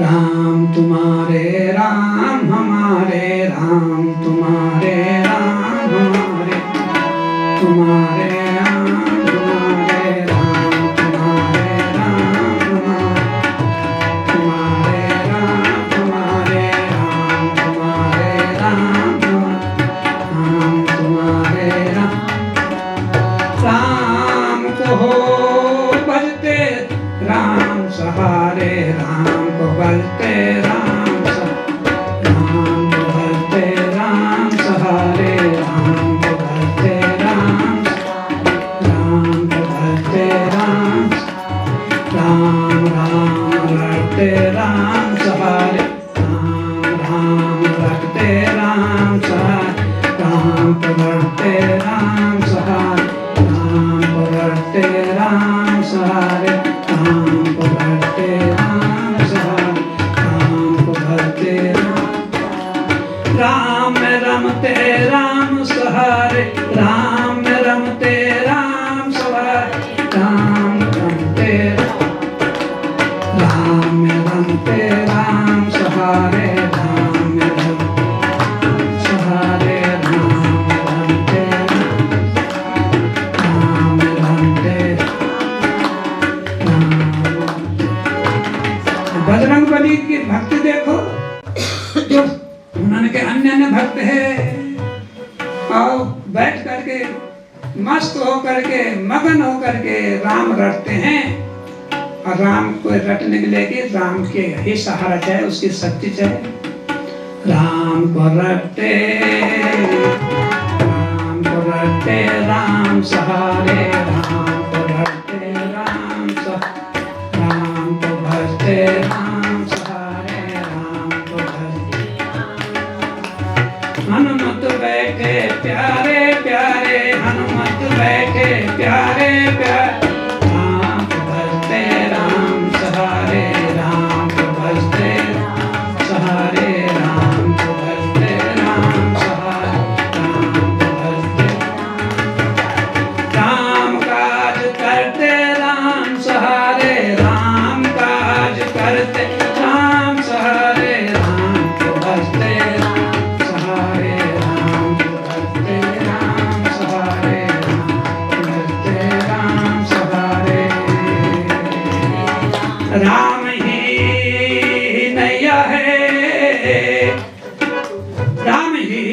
राम तुम्हारे राम हमारे राम तुम्हारे राम हमारे तुम्हारे राम तुम्हारे राम तुम्हारे राम तुम्हारे राम तुम्हारे राम तुम्हारे राम तुम्हारे राम राम को हो भजते राम सहारे राम को भजते राम को भजते राम सहारे राम को भजते राम को भजते राम राम राम रटते राम सहारे राम रटते राम सहारे राम को रटते राम सहारे राम को रटते राम सहारे राम को रटते राम सहारे राम को भजते राम रमते राम सहारे राम रमते राम सहारे राम रमते राम रमते राम सहारे राम सहारे राम रमते राम रमते बजरंगबली की भक्ति देखो, जो उन्होंने के अन्य अन्य भक्त है और बैठ करके मस्त होकर के मगन होकर के राम रटते हैं। और राम को रटने के लिए कि राम के ही सहारा चाहे, उसकी शक्ति चाहे। राम को रटते राम सहारे राम को रटते राम को भजते राम सहारे राम को भजते हनुमत बैठे प्यारे प्यारे हनुमत बैठे प्यारे प्यारे राम को भजते राम सहारे राम को भजते सहारे राम को भजते राम सहारे राम को भजते राम काज करते राम सहारे राम काज करते राम सहारे राम को भजते सहारे राम को भजते राम सहारे राम को भजते राम सहारे राम ही नैया है राम ही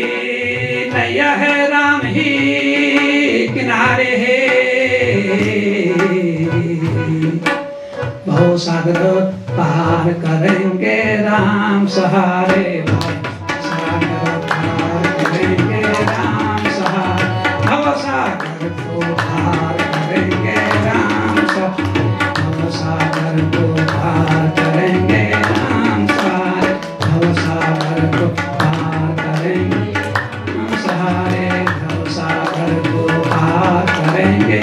नैया है राम ही किनारे है भव सागर पार करेंगे राम सहारे सागर पार करेंगे राम सहारे भव सागर को पार करेंगे राम भव सागर को पार करेंगे राम सहारे भव सागर को पार करेंगे राम सहारे भव सागर को पार करेंगे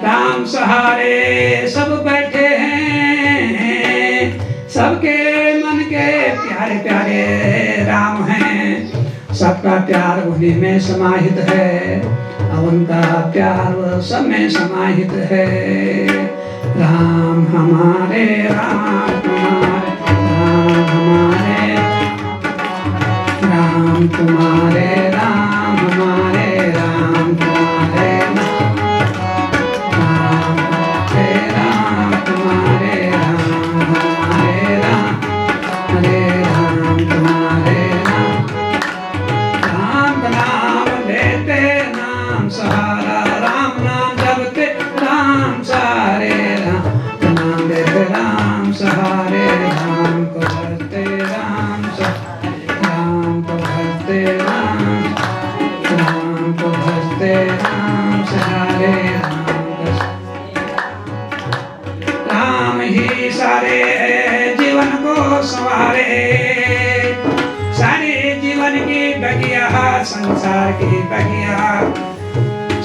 राम सहारे सब बैठे हैं, सबके मन के प्यारे प्यारे राम हैं। सबका प्यार उन्हीं में समाहित है और उनका प्यार सब में समाहित है। राम हमारे राम तुम्हारे राम हमारे राम तुम्हारे राम हमारे राम तुम्हारे सहारे राम को भजते राम को भजते राम को भजते राम सहारे राम ही सारे जीवन को संवारे सारे जीवन की बगिया संसार की बगिया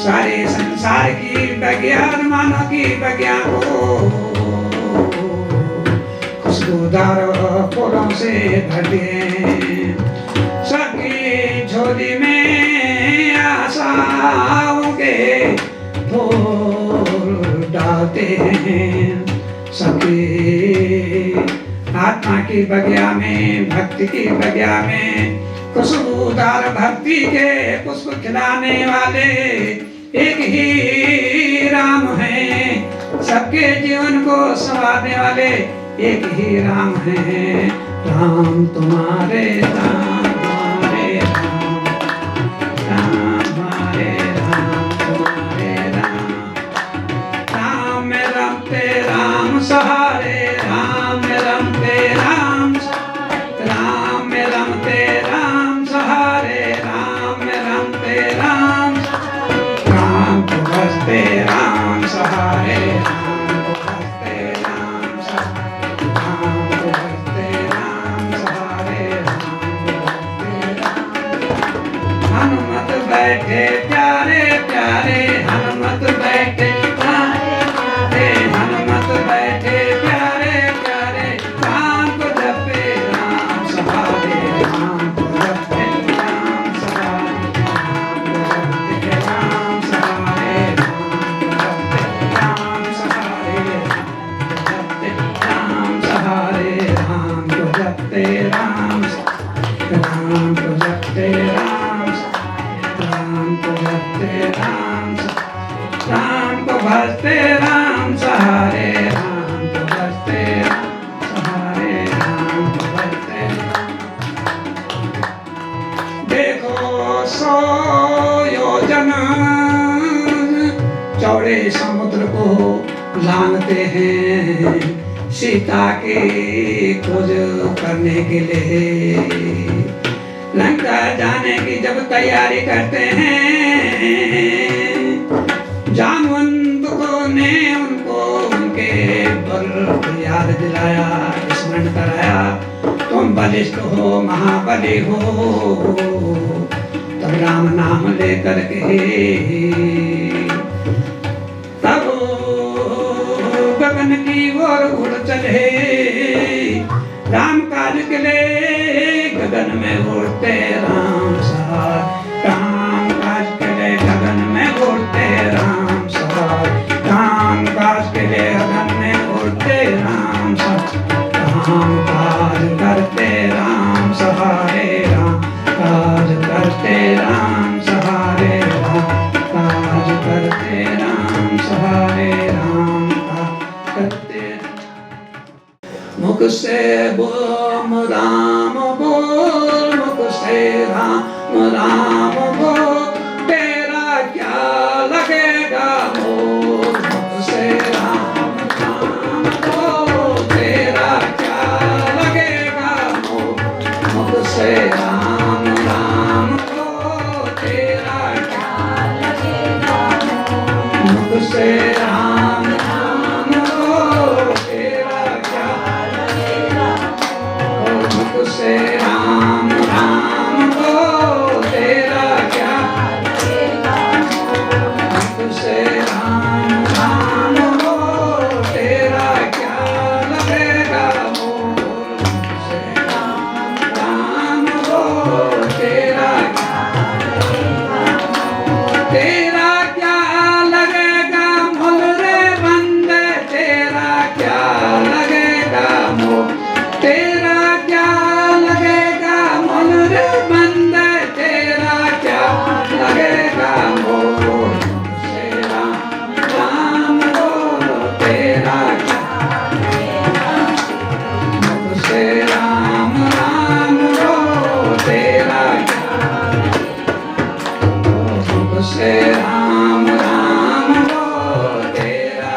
सारे संसार की बगिया मानव की बगिया को खुशबूदार फूलों से भर दिए सबकी झोली में आशाओं के फूल डालते हैं सबकी आत्मा की बगिया में, भक्ति की बगिया में खुशबूदार भक्ति के पुष्प खिलाने वाले एक ही राम हैं। सबके जीवन को संवारने वाले एक ही राम हैं। राम तुम्हारे राम हमारे राम, राम हमारे राम तुम्हारे राम। राम में रमते राम सहारे, राम में रमते राम, राम में रमते राम सहारे, राम में रमते राम, राम को भजते राम सहारे, राम को भजते राम सहारे, राम को भजते राम सहारे, राम को भजते राम। हनुमत बैठे प्यारे प्यारे, हनुमत बैठे प्यारे प्यारे, हनुमत बैठे प्यारे प्यारे, राम को जपे राम सहारे, राम को जपते राम सहारे, राम को जपते राम सहारे, राम को जपते राम सहारे, राम को जपते राम सहारे, राम को जपते राम सहारे, राम को जपते राम सहारे, राम को भजते राम सहारे, राम को भजते राम सहारे, राम को भजते। देखो 100 योजन चौड़े समुद्र को लांघते हैं सीता की खोज करने के लिए। लंका जाने की जब तैयारी करते हैं, जामवंत को ने उनको उनके बल याद दिलाया, स्मरण कराया। तुम बलिष्ठ हो, महाबली हो, तब राम नाम लेकर के तब गगन की ओर उड़ चले। राम काज के लिए गगन में उड़ते राम सहारे, राम काज के लिए गगन में उड़ते राम सहारे, राम काज के लिए गगन में उड़ते राम सहारे, राम काज करते राम सहारे, राम काज करते राम सहारे, राम काज करते राम सहारे, राम काज करते। मुख से बोल राम बोल, मुख से राम राम बोल, तेरा क्या लगेगा मोल। मुख से राम राम बोल, तेरा क्या लगेगा मोल। मुख से राम राम बोल, तेरा क्या लगेगा मोल। मुख से राम राम बोल, तेरा क्या लगेगा मोल। मुख से राम राम बोल, तेरा क्या लगेगा मोल। मुख से राम राम बोल, तेरा क्या लगेगा मोल। मुख से राम राम बोल, तेरा क्या लगेगा मोल। तेरा क्या लगेगा मोल रे बंदे, तेरा क्या लगेगा मोल। तेरा क्या लगेगा मोल रे बंदे, तेरा क्या लगेगा मोल। मुख से राम राम बोलो, तेरा क्या लगेगा मोल। मुख से राम राम बोलो, तेरा क्या लगेगा मोल। मुख से राम राम बोलो, तेरा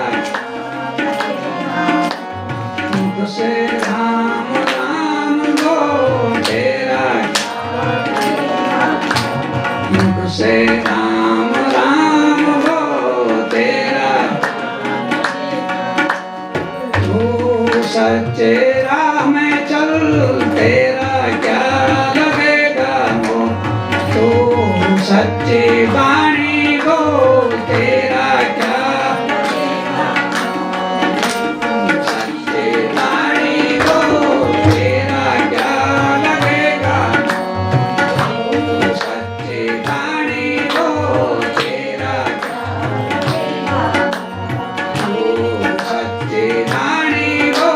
मुख से राम राम बोलो, तेरा मुख से राम राम बोलो, तेरा तू सच्चे राह में चल, तेरा क्या लगेगा मोल। तू सच्ची वाणी बोल, तेरा क्या लगेगा मोल। सच्ची वाणी बोल, तेरा क्या लगेगा मोल। सच्ची वाणी बोल, तेरा क्या लगेगा मोल। सच्ची वाणी बोल,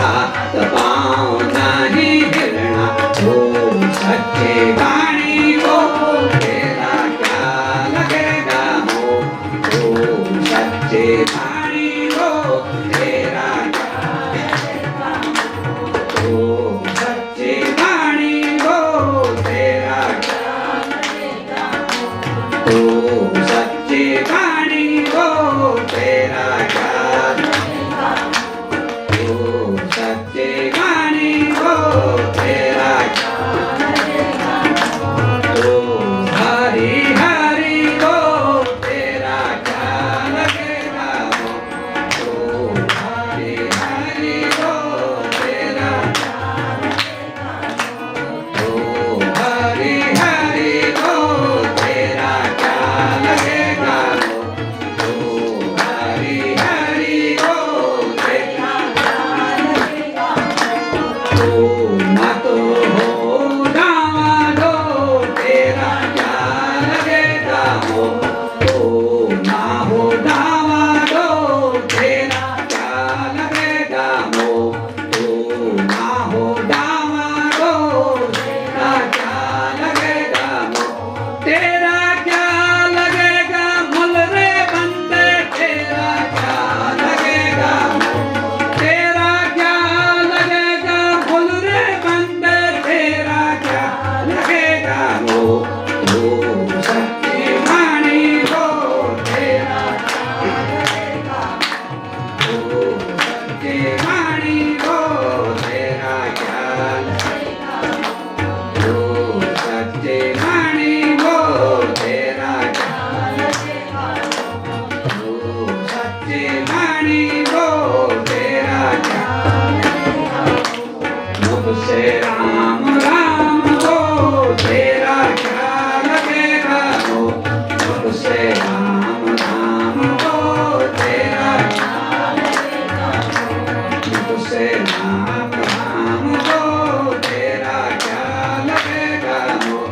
हाथ पाँव नहीं हिलना, तू सच्ची वाणी को तेरा क्या लगेगा मोह, तू सच्ची वाणी को तेरा क्या लगेगा मोह, तू सच्ची वाणी को तेरा क्या लगेगा मोह, तू सच्ची वाणी को तेरा क्या लगेगा मोह, तू सच्ची वाणी को तेरा क्या लगेगा मोह, तू हरि हरि को तेरा क्या लगेगा मोह, तू हरि हरि को तेरा क्या लगेगा मोह, तू हरि हरि को तेरा क्या लगेगा मोह, तू हरि हरि को तेरा क्या लगेगा मोह, तू ना तो हो दामादो तेरा क्या लगेगा मोह, तू ना हो दामादो तेरा क्या लगेगा मोह, तू ना हो दामादो तेरा क्या लगेगा मोह, तेरा क्या लगेगा मुल रे बंदे तेरा क्या लगेगा मोह, तेरा क्या लगेगा मुल रे बंदे तेरा क्या लगेगा मोह, तू सच्ची वाणी को तेरा क्या लगेगा मोह, तू सच्ची वाणी को तेरा क्या लगेगा मोह, तू सच्ची वाणी को तेरा क्या लगेगा मोह, तू सच्ची वाणी को तेरा क्या लगेगा मोह, मुझसे राम राम को तेरा क्या लगेगा मोह, मुझसे राम राम को तेरा क्या लगेगा मोह, मुझसे राम राम को तेरा क्या लगेगा मोह,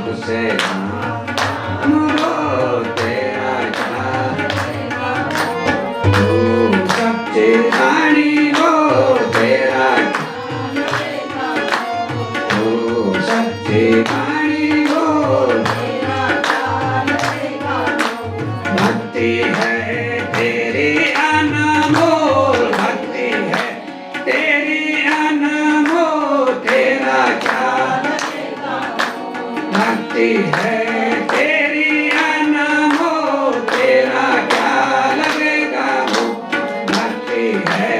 मुझसे राम राम को तेरा क्या लगेगा मोह, तू सच्ची वाणी को तेरा क्या लगेगा मोह, तू सच्ची वाणी को तेरा क्या लगेगा मोह, भक्ति है तेरी अनमोल, भक्ति है तेरी अनमोल तेरा क्या लगेगा मोह, भक्ति है तेरी अनमोल तेरा क्या लगेगा मोह, भक्ति है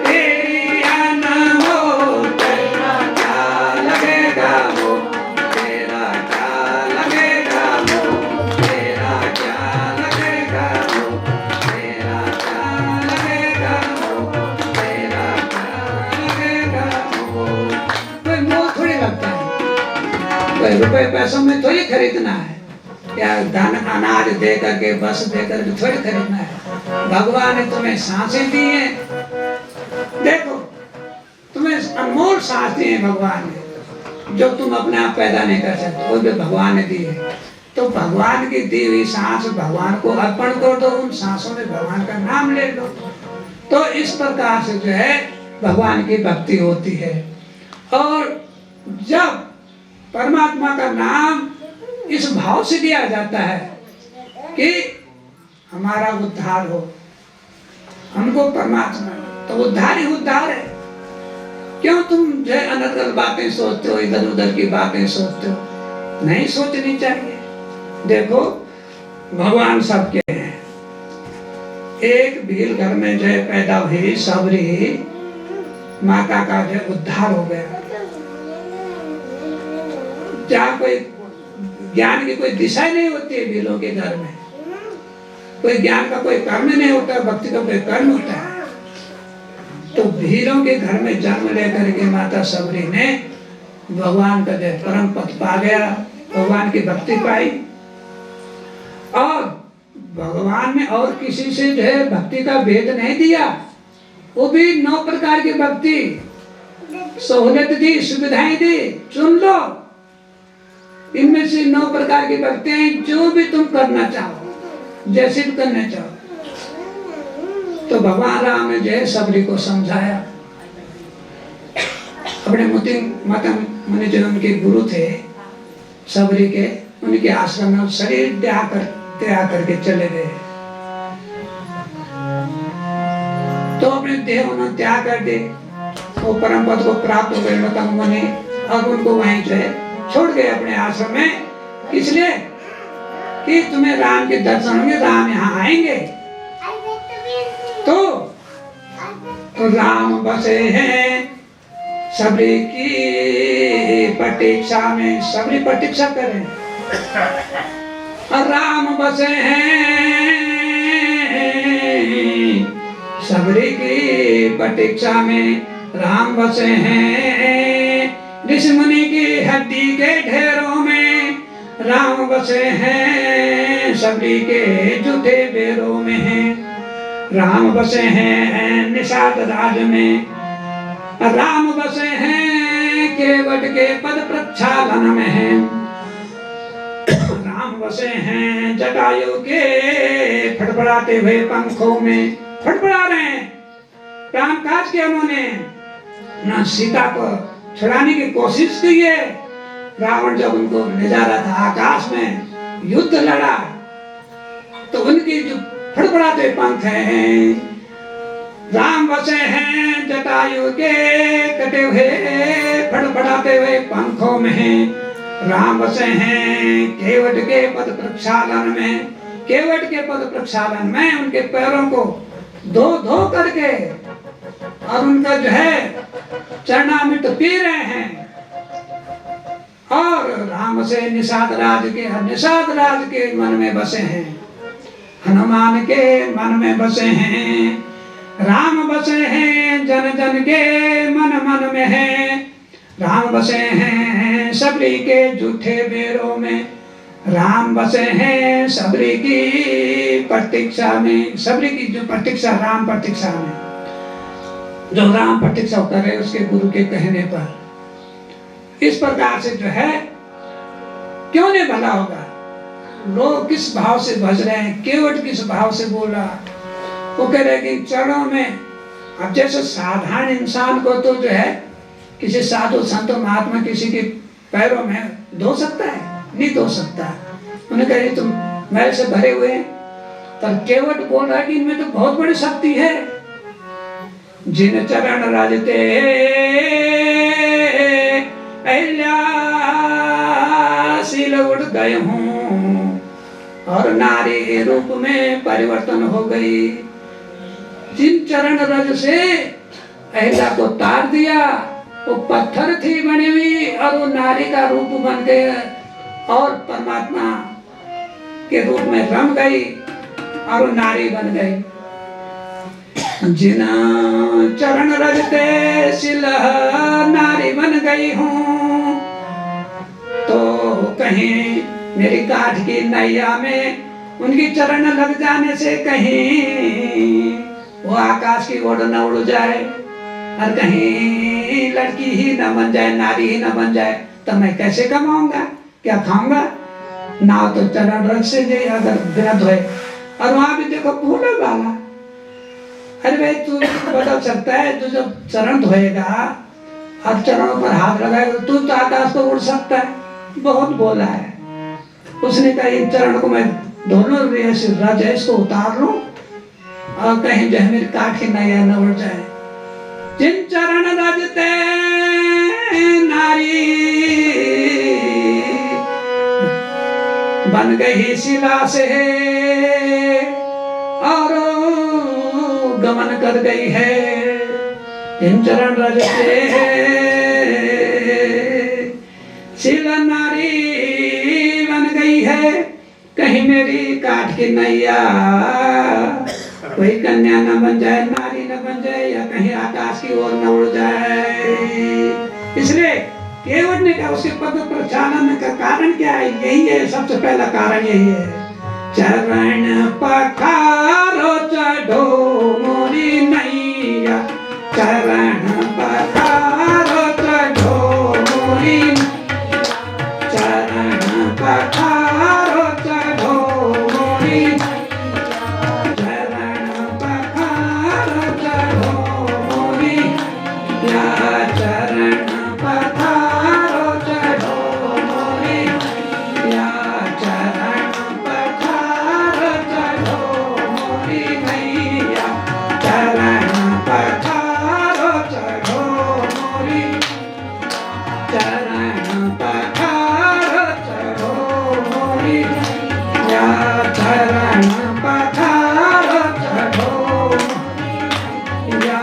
तेरी अनमोल तेरा क्या लगेगा मोह, तेरा क्या लगेगा मोह, तेरा क्या लगेगा मोह, तेरा क्या लगेगा मोह, तेरा क्या लगेगा मोह। कोई मोह थोड़ी लगता है, कोई रुपए पैसों में थोड़ी खरीदना है, या धन अनाज दे करके बस दे करके थोड़ी खरीदना है। भगवान ने तुम्हें सांसें दी हैं, देखो तुम्हें अनमोल सांस दी है भगवान ने, जो तुम अपने आप पैदा नहीं कर सकते, वो भी भगवान ने दी है। तो भगवान की दी हुई सांस भगवान को अर्पण कर दो, उन सांसों में भगवान का नाम ले लो, तो इस प्रकार से जो है भगवान की भक्ति होती है। और जब परमात्मा का नाम इस भाव से दिया जाता है कि हमारा उद्धार हो, हमको परमात्मा, तो उद्धार ही उद्धार है। क्यों तुम जो अलग अलग बातें सोचते हो, इधर उधर की बातें सोचते हो, नहीं सोचनी चाहिए। देखो भगवान सबके हैं। एक भील घर में जो पैदा हुई सबरी माता का जो उद्धार हो गया, जहाँ कोई ज्ञान की कोई दिशा नहीं होती है, भीलों के घर में कोई ज्ञान का कोई कर्म नहीं होता, भक्ति का कोई कर्म होता है। तो भीलों के घर में जन्म लेकर के माता सबरी ने भगवान का जो परम पद पा गया, भगवान की भक्ति पाई। और भगवान ने और किसी से जो है भक्ति का भेद नहीं दिया, वो भी 9 प्रकार की भक्ति सहूलियत दी, सुविधाएं दी, चुन लो। इनमें से 9 प्रकार की भक्तियां जो भी तुम करना चाहो, जैसे भी करना चाहो। तो भगवान राम ने जय सबरी को समझाया अपने मतम मुनि जो उनके गुरु थे सबरी के, उनके आश्रम में शरीर त्याग करके चले गए। तो अपने देह उन्होंने त्याग कर दे, वो परम पद को प्राप्त हो गए मतम मुनि। अब उनको वहीं जो है छोड़ गए अपने आश्रम में, इसलिए कि तुम्हें राम के दर्शन होंगे, राम यहाँ आएंगे। तो राम बसे हैं सबरी की प्रतीक्षा में, सबरी प्रतीक्षा करें। और राम बसे हैं सबरी की प्रतीक्षा में, राम बसे हैं ऋषि मुनि की हड्डी के ढेरों में, राम बसे हैं सबरी के जूठे बेरों में हैं, राम बसे हैं निषाद राज में, राम बसे हैं केवट के पद प्रक्षालन में हैं, राम बसे हैं जटायु के फड़फड़ाते हुए पंखों में। फड़फड़ा रहे हैं, राम काज किया उन्होंने, ना सीता को छुड़ाने की कोशिश की है। रावण जब उनको ले जा रहा था आकाश में, युद्ध लड़ा, तो उनकी जो फड़फड़ाते पंख हैं, राम बसे हैं जटायु के कटे हुए फड़फड़ाते हुए पंखों में हैं, राम बसे हैं केवट के पद प्रक्षालन में, केवट के पद प्रक्षालन में उनके पैरों को धो धो करके और उनका जो है चरणामृत पी रहे हैं। और राम से निषाद राज के मन में बसे हैं, हनुमान के मन में बसे हैं, राम बसे हैं जन जन के मन मन में हैं, राम बसे हैं सबरी के जूठे बेरों में, राम बसे हैं सबरी की प्रतीक्षा में। सबरी की जो प्रतीक्षा, राम प्रतीक्षा में, जो राम प्रतीक्षा करे उसके गुरु के कहने पर। इस प्रकार से जो है क्यों नहीं भला होगा? लोग किस भाव से भज रहे हैं, केवट किस भाव से बोला, वो कह रहे कि चरणों में। अब जैसे साधारण इंसान को तो जो है किसी साधु संत महात्मा किसी के पैरों में धो सकता है? नहीं धो सकता। उन्हें कहे तुम मैल से भरे हुए हैं, पर केवट बोल रहा है कि इनमें तो बहुत बड़ी शक्ति है। जिन चरण राजते अहिल्याशील उड़ गए हूँ और नारी रूप में परिवर्तन हो गई। जिन चरण रज से अहिल्या को तार दिया, वो पत्थर थी बनी हुई और वो नारी का रूप बन गए और परमात्मा के रूप में रम गई और वो नारी बन गई। जिन चरण रजते शिल नारी बन गई हूँ, तो कहीं मेरी काठ की नैया में उनकी चरण लग जाने से कहीं वो आकाश की ओर न उड़ जाए और कहीं लड़की ही न बन जाए, नारी ही न बन जाए, तो मैं कैसे कमाऊंगा, क्या खाऊंगा? ना तो चरण रज से जाए अगर बिना धोए। और वहां भी देखो फूल वाला, अरे भाई तू बदल सकता है, तू जब चरण धोएगा और चरणों पर हाथ लगाएगा तू तो आकाश को उड़ सकता है। बहुत बोला है उसने, कहा इन चरण को मैं दोनों रज है इसको उतार लूं और कहीं जो है मेरी काठ की नैया न उड़ जाए। जिन चरण रजते नारी बन गई शिला से और गमन कर गई है। जिन चरण रजते शिला नारी बन गई है, कहीं मेरी काठ की नैया कोई कन्या न बन जाए, नारी न बन जाए, या कहीं आकाश की ओर न उड़ जाए। इसलिए केवट ने कहा उसके पद प्रक्षालन का कारण क्या है? यही है, सबसे पहला कारण यही है। चरण पखारो चढ़ो मोरी नैया, चरण पखारो चढ़ो मोरी, चरण पखारो चढ़ो मोरी, चरण पखारो चढ़ो मोरी, या चरण पधारो चढ़ो मोरी मैया, चरण पधारो चढ़ो मोरी मैया, चरण पधारो चढ़ो मोरी, चरण पधारो चढ़ो मोरी मैया, चरण पधारो चढ़ो मैया,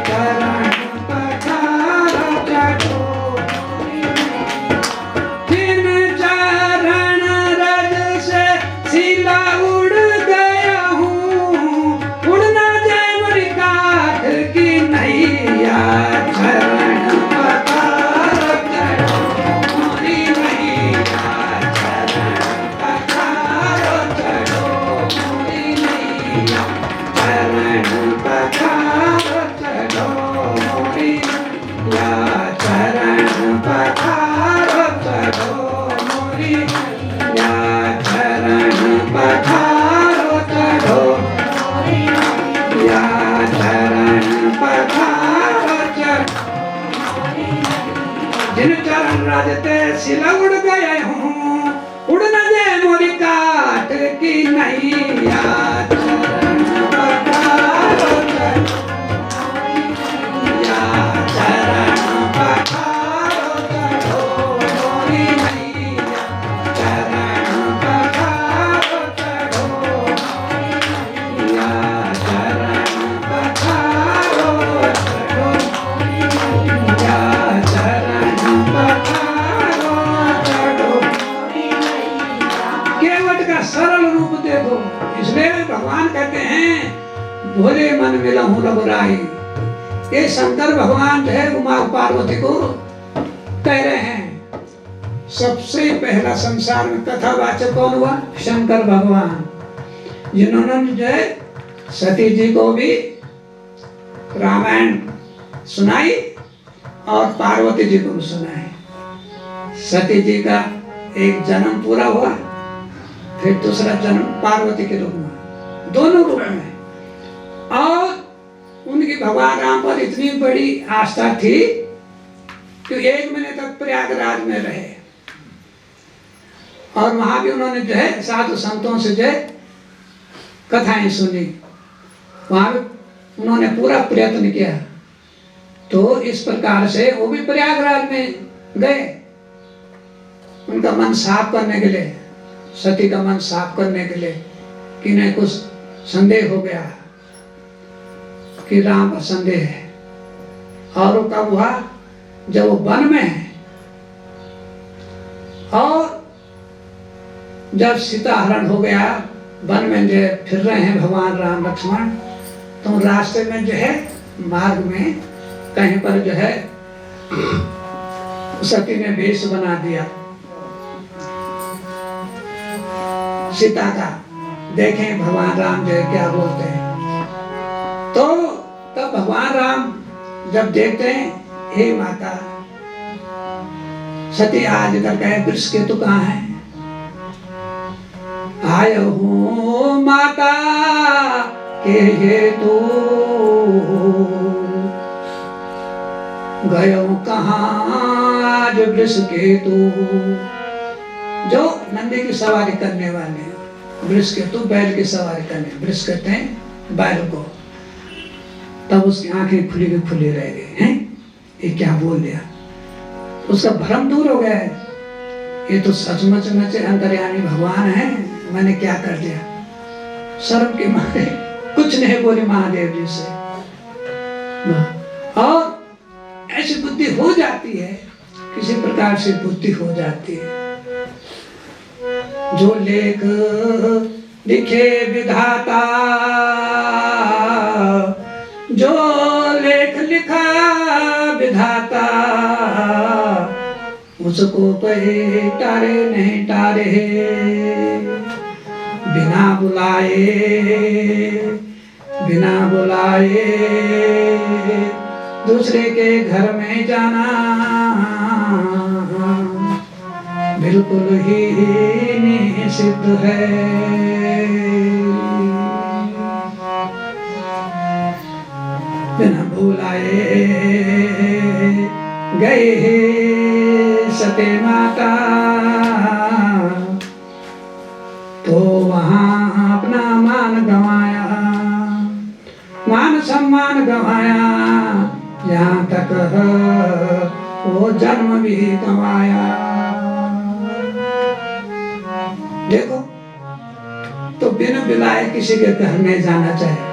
चरण पधारो चढ़ो। जिन चरण रज से सिला उड़ गया हूँ, उड़ ना जाए मोरी काठ की नैया, चरण पधारो चढ़ो मोरी मैया, चरण पधारो चढ़ो मोरी मैया, चरण पधारो चढ़ो मोरी मैया, चरण पधारो चढ़ो मोरी मैया, चरण पधारो चढ़ो मोरी मैया, चरण पधारो चढ़ो। जिन चरण राजते सिला उड़ गए हूँ, उड़ न जाए मोरी काठ की नैया, चरण पधारो चढ़ो मैया, चरण पधारो चढ़ो मोरी मैया, चरण पधारो चढ़ो मैया, चरण पधारो चढ़ो मैया, चरण पधारो चढ़ो। केवट का सरल रूप देखो, इसलिए भगवान कहते हैं भोले मन मिलहु रघुराई। ये शंकर भगवान जो है उमा पार्वती को कह रहे हैं। सबसे पहला संसार में कथावाचक कौन हुआ? शंकर भगवान, जिन्होंने जो है सती जी को भी रामायण सुनाई और पार्वती जी को भी सुनाई। सती जी का एक जन्म पूरा हुआ, फिर दूसरा जन्म पार्वती के रूप में, दोनों रूप में। और उनकी भगवान राम पर इतनी बड़ी आस्था थी कि 1 महीने तक प्रयागराज में रहे और वहां भी उन्होंने जो है साधु संतों से जो है कथाएं सुनी, वहां भी उन्होंने पूरा प्रयत्न किया। तो इस प्रकार से वो भी प्रयागराज में गए उनका मन साफ करने के लिए, सती का मन साफ करने के लिए कि नहीं कुछ संदेह हो गया कि राम पर संदेह है। और वो कब हुआ? जब वो वन में है और जब सीता हरण हो गया, वन में जो फिर रहे हैं भगवान राम लक्ष्मण, तो रास्ते में जो है मार्ग में कहीं पर जो है सती ने वेश बना दिया सीता का। देखें भगवान राम जो है क्या बोलते हैं। तो तब भगवान राम जब देखते हैं, हे माता सती आज इधर गए, वृक्ष केतु कहाँ है? आयो हूँ माता के हेतु, गयो कहाँ आज वृक्ष केतु। जो नंदी की सवारी करने वाले हैं, वृक्ष केतु बैल की सवारी करने, वृक्ष कहते हैं बैल को। तब उसकी आंखें खुली रह गई हैं, ये क्या बोल दिया, उसका भ्रम दूर हो गया है। ये तो सचमुच में अंतर्यामी भगवान है, मैंने क्या कर दिया। शर्म के मारे कुछ नहीं बोले महादेव जी से। और ऐसी बुद्धि हो जाती है, किसी प्रकार से बुद्धि हो जाती है। जो लेख लिखे विधाता, जो लेख लिखा विधाता, उसको कोई टारे नहीं टारे। बिना बुलाए दूसरे के घर में जाना बिल्कुल ही निषिद्ध है। बिना बुलाए गए सती माता, तो वहां अपना मान गंवाया, मान सम्मान गंवाया, यहाँ तक वो जन्म भी गंवाया। देखो, तो बिना बुलाए किसी के घर में जाना चाहिए।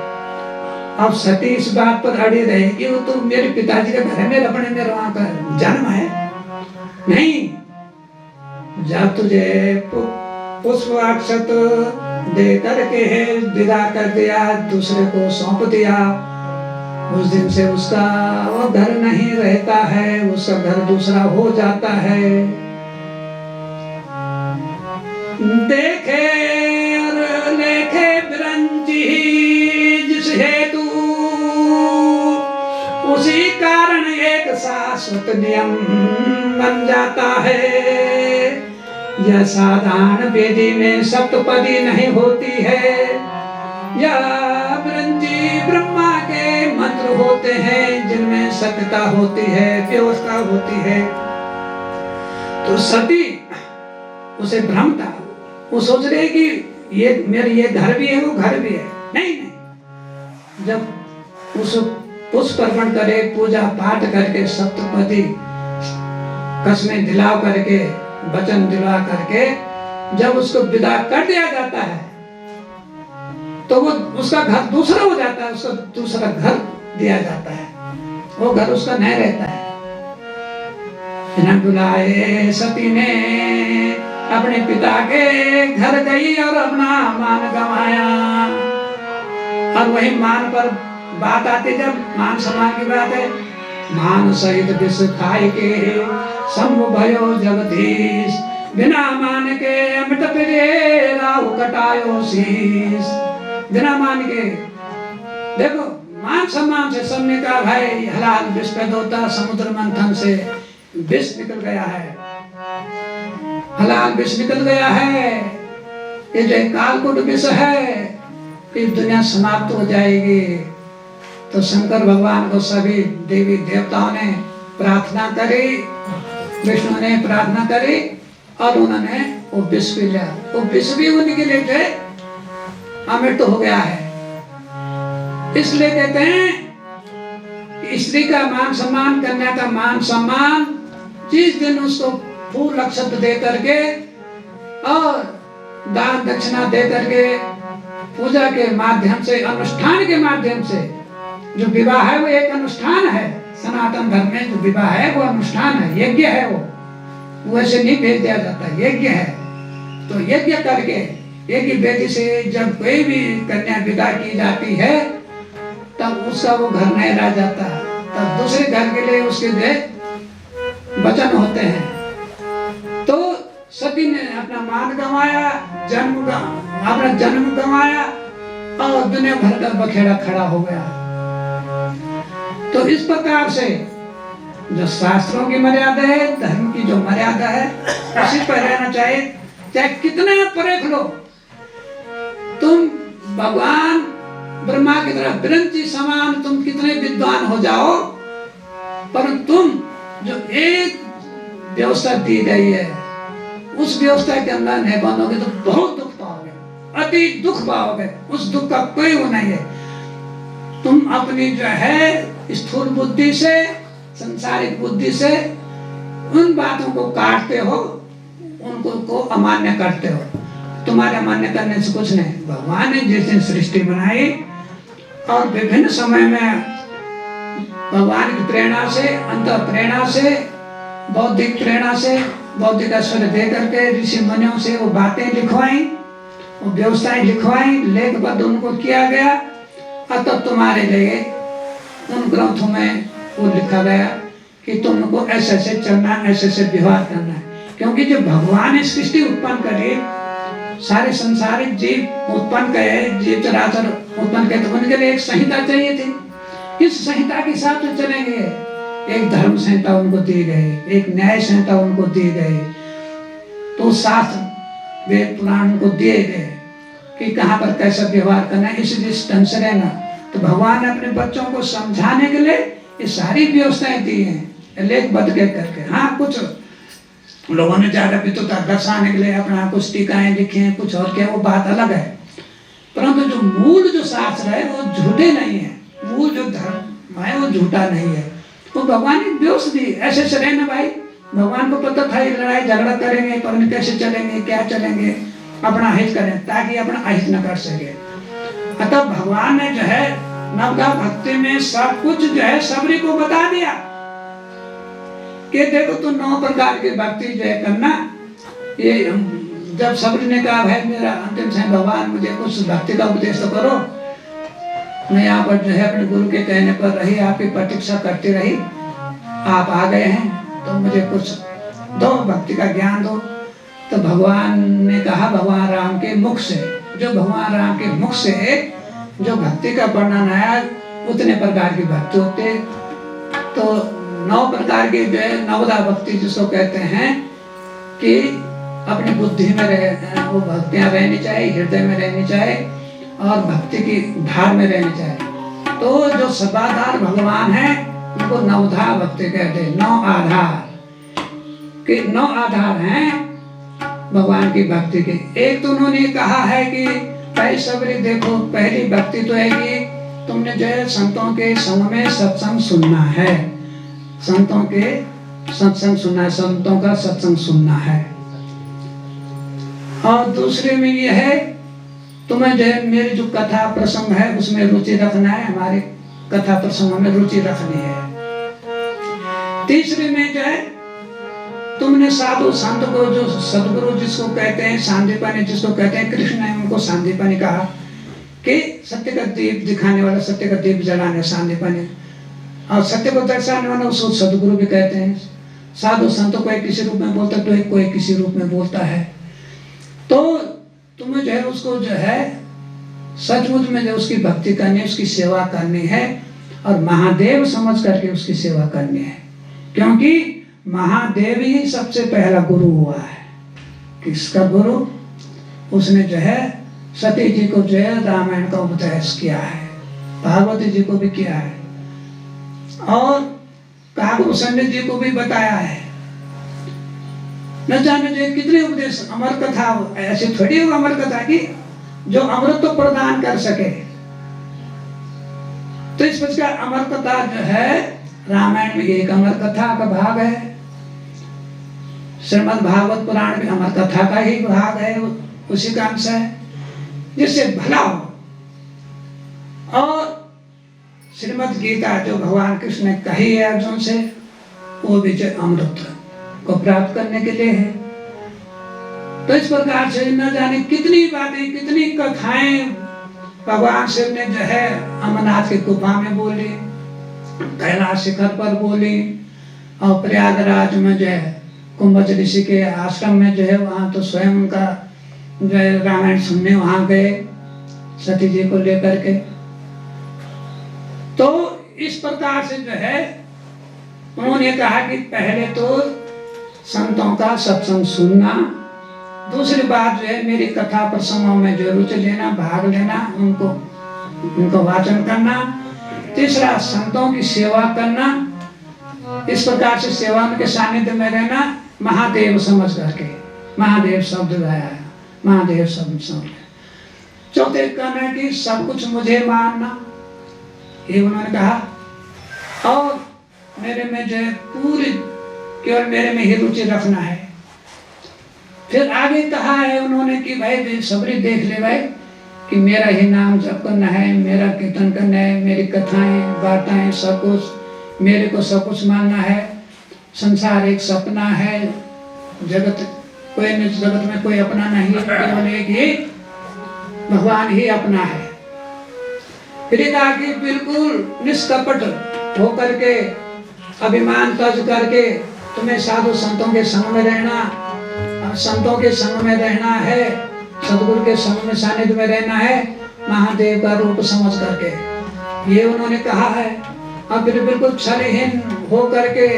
अब सती इस बात पर अड़ी रहेगी, वो तो मेरे पिताजी के घर में अपने मेरे वहां का जन्म है नहीं। जब तुझे पुष्प अक्षत दे करके विदा कर दिया, दूसरे को सौंप दिया, उस दिन से उसका वो घर नहीं रहता है, उसका घर दूसरा हो जाता है। देखे और लेखे बिरंची जिस हेतु, उसी कारण एक शाश्वत नियम बन जाता है। यह साधारण वेदी में सप्तपदी नहीं होती है, यह बिरंची ब्रह्मा के मंत्र होते हैं जिनमें सत्यता होती है, व्यवस्था होती है। तो सती उसे भ्रम था, वो सोच रहे कि ये मेरे ये घर भी है, वो घर भी है। नहीं नहीं, जब उस पुष्प अर्पण करे, पूजा पाठ करके, सप्तपदी कसमें दिलाव करके, वचन दिला करके जब उसको विदा कर दिया जाता है, तो वो उसका घर दूसरा हो जाता है, उसको दूसरा घर दिया जाता है, वो घर उसका नहीं रहता है। बिना बुलाए सती ने अपने पिता के घर गई और अपना मान गंवाया। और वही मान पर बात आती, जब मान सम्मान की बात है, मान सहित विष खाए के शंभु भयो जगदीश, बिना मान के अमृत पिरे राहु कटायो शीश। बिना मान के देखो, मान सम्मान से सबने कहा भाई हलाल विष पैदा होता, समुद्र मंथन से विष निकल गया है, हलाल विष निकल गया है, ये जो कालकूट विष है, ये दुनिया समाप्त हो जाएगी। तो शंकर भगवान को सभी देवी देवताओं ने प्रार्थना करी, विष्णु ने प्रार्थना करी और उन्होंने वो विष पी लिया। वो विष भी उनके लिए थे अमृत हो गया है। इसलिए कहते हैं स्त्री का मान सम्मान, कन्या का मान सम्मान, जिस दिन उसको फूल अक्षत दे करके और दान दक्षिणा दे करके, पूजा के माध्यम से, अनुष्ठान के माध्यम से, जो विवाह है वो एक अनुष्ठान है। सनातन धर्म में जो विवाह है वो अनुष्ठान है, यज्ञ है, वो ऐसे नहीं भेज दिया जाता, यज्ञ है। तो यज्ञ करके, यज्ञ वेदी से जब कोई भी कन्या विदा की जाती है, तब उसका वो घर नहीं रह जाता, तब दूसरे घर के लिए उसके लिए वचन होते हैं। तो सती ने अपना मान गंवाया, अपना जन्म गंवाया और दुनिया भर का बखेड़ा खड़ा हो गया। तो इस प्रकार से जो शास्त्रों की मर्यादा है, धर्म की जो मर्यादा है, उसी पर रहना चाहिए। चाहे कितना परेख लो, तुम भगवान ब्रह्मा की तरह बिरंची समान तुम कितने विद्वान हो जाओ, पर तुम जो एक व्यवस्था दी गई है उस व्यवस्था के अंदर नहीं बनोगे तो बहुत दुख पाओगे, अति दुख पाओगे। उस दुख का कोई वो नहीं है। तुम अपनी जो है स्थूल बुद्धि से, संसारिक बुद्धि से उन बातों को काटते हो, उनको अमान्य करते हो। तुम्हारे अमान्य करने से कुछ नहीं। भगवान ने जिस दिन सृष्टि बनाई और विभिन्न समय में भगवान की प्रेरणा से, अंतर प्रेरणा से, बौद्धिक प्रेरणा से, बौद्धिक ऐश्वर्य दे करके ऋषि मुनियों से वो बातें लिखवाई, वो व्यवस्थाएं लिखवाई, लेखबद्ध उनको किया गया। और तब तुम्हारे लिए उन ग्रंथों में वो लिखा गया कि तुमको ऐसे ऐसे चलना, ऐसे ऐसे व्यवहार करना है। क्योंकि जो भगवान ने सृष्टि उत्पन्न करी, सारे संसारिक जीव उत्पन्न करे, जीव चराचर उत्पन्न करे, तो उनके लिए एक संहिता चाहिए थी। किस संहिता के हिसाब से चलेंगे? एक धर्म संहिता उनको दी गई, एक न्याय संहिता उनको दी गई। तो शास्त्र वेद पुराण उनको दिए गए कि कहाँ पर कैसा व्यवहार करना है, इस ढंग से रहना। तो भगवान ने अपने बच्चों को समझाने के लिए ये सारी व्यवस्थाएं दी हैं लेखबद्ध के करके। हाँ, कुछ लोगों ने ज्यादा पितुता दर्शाने के लिए अपना कुछ टीकाएं लिखी हैं, कुछ और क्या, वो बात अलग है। परंतु जो मूल जो शास्त्र है वो झूठे नहीं है, मूल जो धर्म है वो झूठा नहीं है। वो भगवान ने व्योस दी, ऐसे से रहना भाई। भगवान को पता था ये लड़ाई झगड़ा करेंगे, पर कैसे चलेंगे, क्या चलेंगे, अपना हित करें ताकि अपना अहित न कर सके। अतः भगवान ने जो है नवधा भक्ति में सब कुछ जो है सबरी को बता दिया कि देखो तू 9 प्रकार की भक्ति जो है करना। ये जब सबरी ने कहा भाई मेरा अंतिम समय भगवान मुझे कुछ भक्ति का उपदेश तो करो, मैं यहाँ पर जो है अपने गुरु के कहने पर रही, आपकी प्रतीक्षा करती रही, आप आ गए हैं तो मुझे कुछ दो, भक्ति का ज्ञान दो। तो भगवान ने कहा भगवान राम के मुख से, जो भगवान राम के मुख से जो भक्ति का वर्णन आया उतने प्रकार की भक्ति होते। तो 9 प्रकार की जो है नवधा भक्ति जिसको कहते हैं कि अपनी बुद्धि में रह, वो भक्तियां रहनी चाहिए, हृदय में रहनी चाहिए और भक्ति की धार में रहनी चाहिए। तो जो सबाधार भगवान है उनको नवधा भक्ति कहते हैं। 9 आधार कि 9 आधार हैं भगवान की भक्ति के। एक तो उन्होंने कहा है कि भाई सबरी देखो, पहली भक्ति तो है कि तुमने जो है संतों के संग में सत्संग सुनना है, संतों के सत्संग सुनना है, संतों का सत्संग सुनना है। और दूसरे में ये है तुम्हें जो है मेरी जो कथा प्रसंग है उसमें रुचि रखना है, हमारी कथा प्रसंगों में रुचि रखनी है। तीसरे में जो है तुमने साधु संत को, जो सदगुरु जिसको कहते हैं, सांदीपनी जिसको कहते हैं, कृष्ण ने उनको सांदीपनी कहा कि सत्य का दीप दिखाने वाला, सत्य का दीप जलाने सांदीपनी, और सत्य को दर्शाने वाला उसको सदगुरु भी कहते हैं। साधु संत कोई किसी रूप में बोलता है तो कोई किसी रूप में बोलता है। तो तुम्हें जो है उसको जो है सचमुच में जो उसकी भक्ति करनी है, उसकी सेवा करनी है और महादेव समझ करके उसकी सेवा करनी है, क्योंकि महादेव ही सबसे पहला गुरु हुआ है। किसका गुरु? उसने जो है सती जी को जो है रामायण का उपदेश किया है, भागवती जी को भी किया है और काकभूषण जी को भी बताया है। न जाने जो कितने उपदेश, अमर कथा ऐसी थोड़ी हो अमर कथा की जो अमृत तो प्रदान कर सके। तो इस प्रकार अमर कथा जो है रामायण में एक अमर कथा का भाग है, श्रीमद् भागवत पुराण में अमर कथा का ही भाग है, उसी का अंश है जिससे भला हो। और श्रीमद् गीता जो भगवान कृष्ण ने कही है अर्जुन से, वो भी जो अमृत को प्राप्त करने के लिए है। तो इस प्रकार से न जाने कितनी बातें, कितनी कथाएं भगवान शिव ने जो है अमरनाथ की गुफा में बोली, कैलाश शिखर पर बोली, और प्रयागराज में जो है कुंभज ऋषि के आश्रम में जो है वहां तो स्वयं उनका जो है रामायण सुनने वहां गए सती जी को लेकर के। तो इस प्रकार से जो है उन्होंने कहा कि पहले तो संतों का सत्संग सुनना, दूसरी बात जो है मेरी कथा प्रसंगों में जो रुचि लेना, भाग लेना, उनको वाचन करना, तीसरा संतों की सेवा करना, इस प्रकार से सेवा उनके सानिध्य में रहना, महादेव समझ करके, महादेव शब्द गाया है, महादेव शब्द समझ। चौथे कहना कि सब कुछ मुझे मानना, ये उन्होंने कहा, और मेरे में जो है पूरी केवल मेरे में ही रुचि रखना है। फिर आगे कहा है उन्होंने कि भाई सबरी देख ले भाई कि मेरा ही नाम जप करना है, मेरा कीर्तन करना है, मेरी कथाएं बातें सब कुछ मेरे को सब कुछ मानना है। संसार एक सपना है, जगत कोई नहीं, जगत में कोई अपना नहीं है, केवल एक ही भगवान ही अपना है। फिर कहा कि बिल्कुल निष्कपट होकर के, अभिमान तज करके तुम्हें साधु संतों के संग में रहना, संतों के संग में रहना है, सदगुरु के संग में सानिध्य में रहना है, महादेव का रूप समझ करके, ये उन्होंने कहा है। और फिर बिल्कुल छलहीन हो करके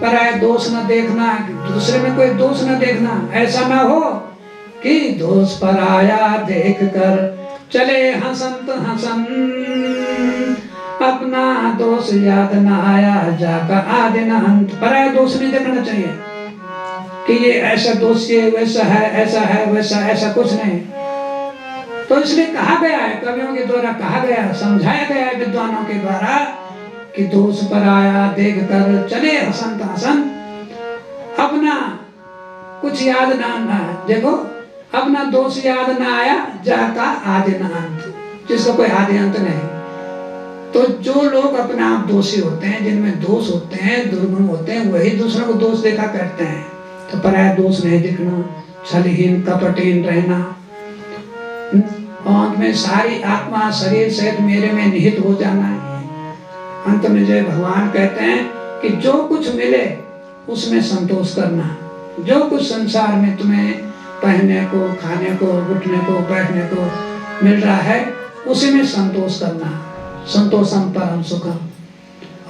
पराया दोष न देखना, दूसरे में कोई दोष न देखना, ऐसा ना हो कि दोष पराया देख कर चले हंसंत हंसन, अपना दोष याद न आया जाका आदि न अंत। पराया दोष नहीं देखना चाहिए कि ये ऐसा दोष, ये वैसा है, ऐसा है, वैसा, ऐसा कुछ नहीं। तो इसलिए कहा गया है, कवियों के द्वारा कहा गया, समझाया गया है विद्वानों के द्वारा कि दोष पराया देख कर चले हसंत हसंत। अपना कुछ याद ना देखो, अपना दोष याद ना आया जाका आदि न अंत, जिसका कोई आदि अंत नहीं। तो जो लोग अपने आप दोषी होते हैं, जिनमें दोष होते हैं, दुर्गुण होते हैं, वही दूसरों को दोष देखा करते हैं। तो पराया दोष नहीं दिखना, छलहीन कपटहीन रहना, अंत में सारी आत्मा शरीर सहित मेरे में निहित हो जाना है। अंत में जो भगवान कहते हैं कि जो कुछ मिले उसमें संतोष करना। जो कुछ संसार में तुम्हें पहनने को, खाने को, उठने को, बैठने को मिल रहा है, उसी में संतोष करना। संतोषम परम सुखम।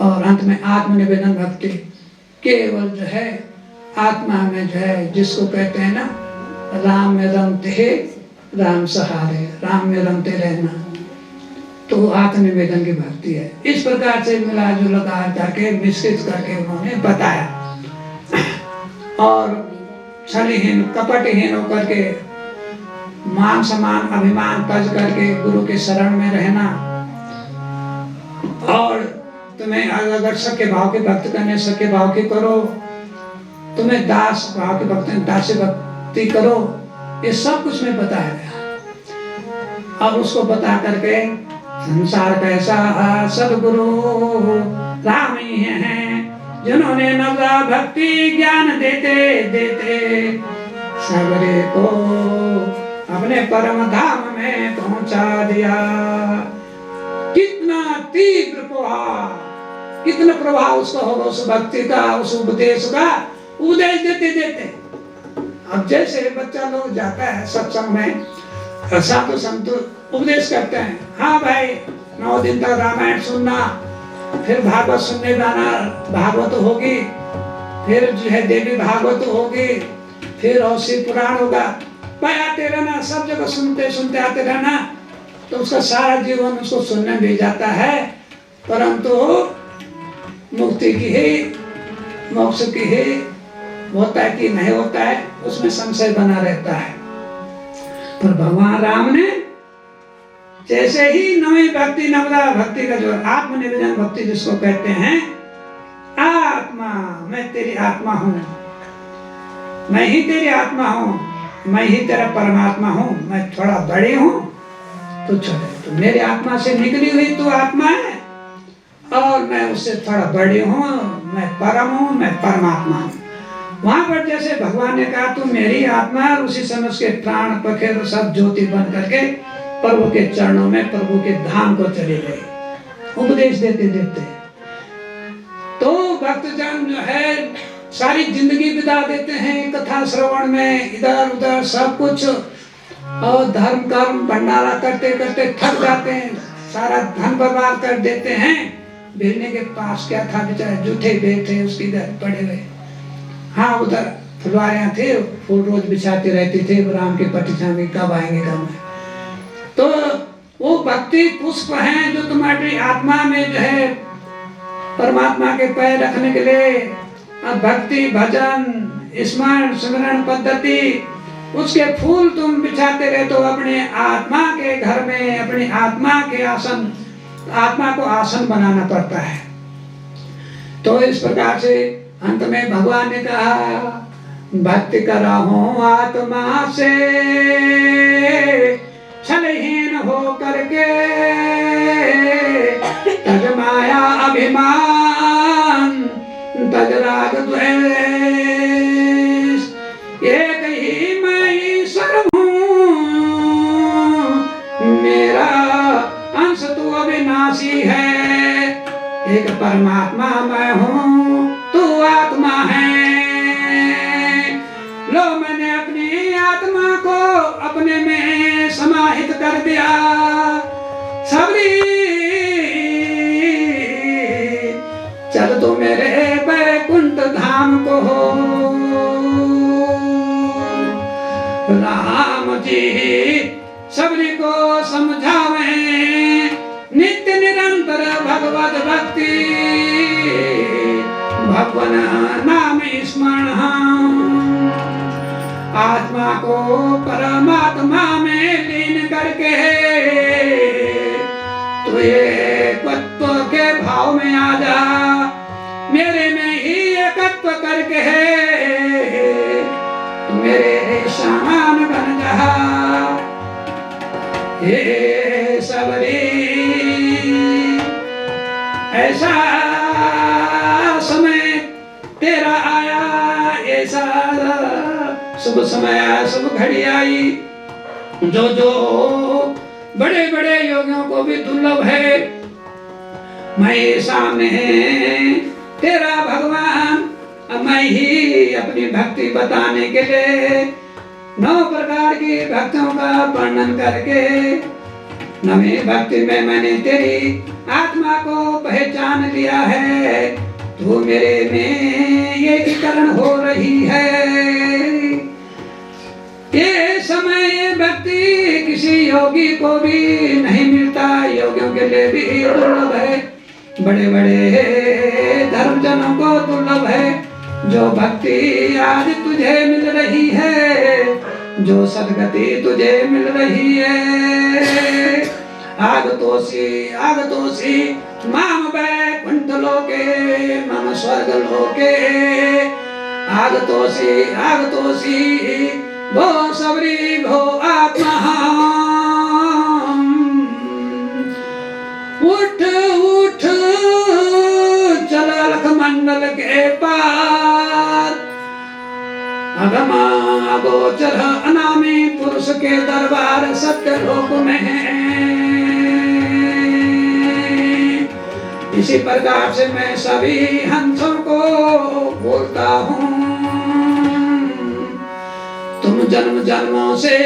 और अंत में आत्मनिवेदन भक्ति, केवल जो है आत्मा में जो है, जिसको कहते हैं ना राम में रमते है राम सहारे, राम में रमते रहना, तो आत्मनिवेदन की भक्ति है। इस प्रकार से मिला जुला करके मिश्रित करके उन्होंने बताया। और छलहीन कपटहीन होकर के मान सम्मान अभिमान तज करके गुरु के शरण में रहना। और तुम्हें अगर सके भाव के भक्त करने, सके भाव के करो, तुम्हें दास भाव के भक्त दास भक्ति करो, ये सब कुछ में बताया गया। और उसको बता करके संसार कैसा सदगुरु राम ही हैं, जिन्होंने नवरा भक्ति ज्ञान देते देते सबरे को अपने परम धाम में पहुंचा दिया। कितना तीव्र प्रभाव, कितना प्रभाव उसका होगा, उस भक्ति का, उस उपदेश का, उपदेश देते देते। अब जैसे बच्चा लोग जाता है सत्संग में, साधु संत उपदेश करते हैं, हाँ भाई 9 दिन तक रामायण सुनना, फिर भागवत सुनने जाना, भागवत होगी, फिर जो है देवी भागवत होगी, फिर और शिव पुराण होगा, भाई आते रहना, सब जगह सुनते सुनते आते रहना। तो उसका सारा जीवन उसको सुनने में भी जाता है, परंतु मुक्ति की ही, मोक्ष की ही होता है कि नहीं होता है, उसमें संशय बना रहता है। पर भगवान राम ने जैसे ही नवी भक्ति, नवदा भक्ति का जो आत्मनिवेदन भक्ति जिसको कहते हैं, आत्मा मैं तेरी आत्मा हूँ, मैं ही तेरी आत्मा हूँ, मैं ही तेरा परमात्मा हूँ, मैं थोड़ा बड़े हूँ तो छोटे, तो मेरी आत्मा से निकली हुई तो आत्मा है, और मैं उससे थोड़ा बड़ी हूँ, मैं परम हूँ, मैं परमात्मा हूँ। वहां पर जैसे भगवान ने कहा तू मेरी आत्मा है, उसी समय उसके प्राण पखेरु सब ज्योति बन करके प्रभु के चरणों में, प्रभु के धाम को चले गए, उपदेश देते देते। तो भक्तजन जो है सारी जिंदगी बिता देते हैं कथा श्रवण में, इधर उधर सब कुछ, और धर्म कर्म भंडारा करते करते थक जाते हैं, सारा धन बर्बाद कर देते हैं। भिड़ने के पास क्या था, बेचारे जूठे बैठे उसकी घर पड़े हुए, हाँ उधर फुलवारियां थे, फूल रोज बिछाते रहते थे, राम के पटिशा में कब आएंगे कब। तो वो भक्ति पुष्प हैं जो तुम्हारी आत्मा में जो है परमात्मा के पैर रखने के लिए, अब भक्ति भजन स्मरण सिमरण पद्धति, उसके फूल तुम बिछाते रहते हो अपने आत्मा के घर में, अपनी आत्मा के आसन, आत्मा को आसन बनाना पड़ता है। तो इस प्रकार से अंत में भगवान ने कहा भक्ति करहूं आत्मा से, छलहीन हो करके, तज माया अभिमान, तज राग द्वेष, एक ही मैं ईश्वर हूँ, मेरा अंश तो अविनाशी है, एक परमात्मा मैं हूँ, तू आत्मा है। लो मैंने अपनी आत्मा को अपने में समाहित कर दिया, सबरी चल तो मेरे बैकुंठ धाम को हो। राम जी सबरी को समझावे, नित्य निरंतर भगवत भक्ति भगवान नाम स्मरण, आत्मा को परमात्मा में लीन करके तू एकत्व के भाव में आ जा, मेरे में ही एकत्व करके तू मेरे समान बन जा। हे सबरी ऐसा समय तेरा आया, ऐसा शुभ समय आया, शुभ घड़ी आई, जो जो बड़े बड़े योगियों को भी दुर्लभ है। मैं सामने तेरा भगवान, मैं ही अपनी भक्ति बताने के लिए 9 प्रकार की भक्तियों का वर्णन करके 9वीं भक्ति में मैंने तेरी आत्मा को पहचान लिया है, तू मेरे में एकीकरण हो रही है। ये समय भक्ति किसी योगी को भी नहीं मिलता, योगियों के लिए भी दुर्लभ है, बड़े बड़े धर्मजनों को दुर्लभ है। जो भक्ति आज तुझे मिल रही है, जो सदगति तुझे मिल रही है, आगतोषी माम वैकुंठ लोके मम स्वर्ग लोके, आगतोषी भो सबरी भो आत्मा, उठ उठ चल अलख मंडल के पार, अगमा गोचर अनामी पुरुष के दरबार सत्य लोक में है। इसी प्रकार से मैं सभी हंसों को बोलता हूँ, तुम जन्म जन्मों से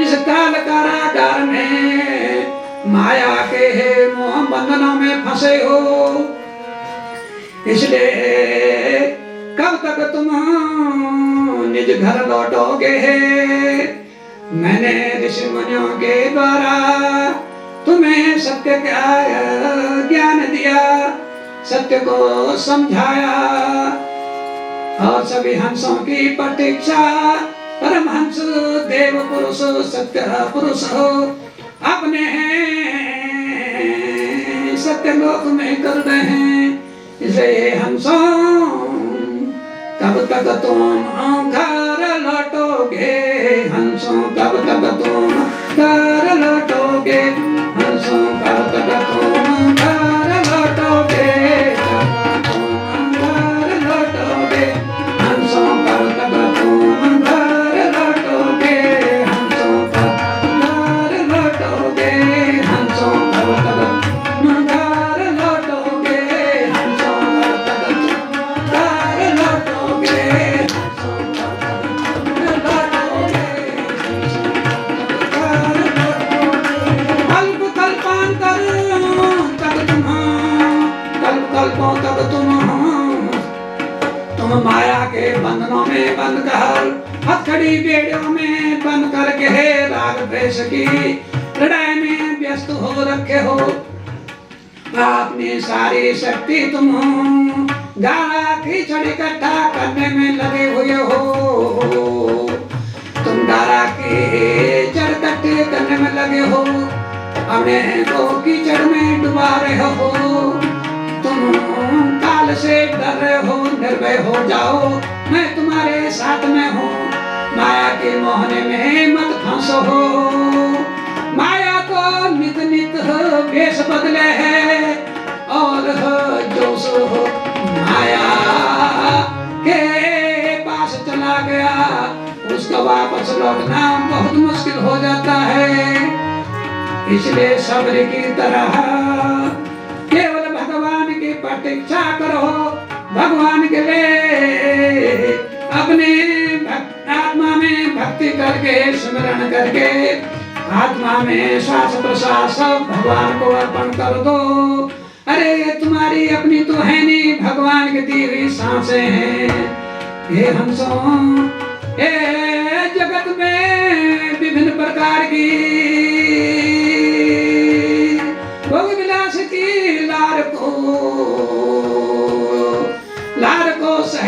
इस काल कारागार में माया के मोह बंधनों में फंसे हो, इसलिए कब तक तुम निज घर लौटोगे। मैंने ऋषि मुनियों के द्वारा तुम्हें सत्य का ज्ञान दिया, सत्य को समझाया, और सभी हंसों की प्रतीक्षा परमहंस देव पुरुष सत्य पुरुष हो अपने सत्य लोक में कर रहे हैं। इसलिए हंसों कब तक तुम घर लौटोगे, हंसों कब तक तुम घर लौटोगे, हंसों कब तक तुम घर लौटोगे, घर लौटोगे, हंसों कब तक तुम घर लौटोगे, हंसों कब घर लौटोगे, हंसों कब तक घर लौटोगे, हंसों कब तक घर लौटोगे, हंसों कब कल्पों तक तुम माया के बंधनों में बंद कर, हथकड़ी बेड़ियों में बंद करके राग द्वेष की लड़ाई में व्यस्त हो रखे हो। अपनी सारी शक्ति तुम गाला कीचड़ इकट्ठा करने में लगे हुए हो, तुम गाला कीचड़ इकट्ठे करने में लगे हो, अपने को कीचड़ में डुबा रहे हो, तुम काल से डर रहे हो, निर्भय हो जाओ, मैं तुम्हारे साथ में हूँ, माया के मोहने में मत फंसो हो। माया तो नित नित वेश बदले है, और जो सो माया के पास चला गया उसका वापस लौटना बहुत मुश्किल हो जाता है। इसलिए सब्र की तरह केवल भगवान की प्रतीक्षा करो, भगवान के लिए अपने आत्मा में भक्ति करके स्मरण करके आत्मा में श्वास प्रश्वास भगवान को अर्पण कर दो। अरे तुम्हारी अपनी तो है नहीं, भगवान की दी हुई सांसें हैं। हे हंसों, हे जगत में विभिन्न प्रकार की भोग विलास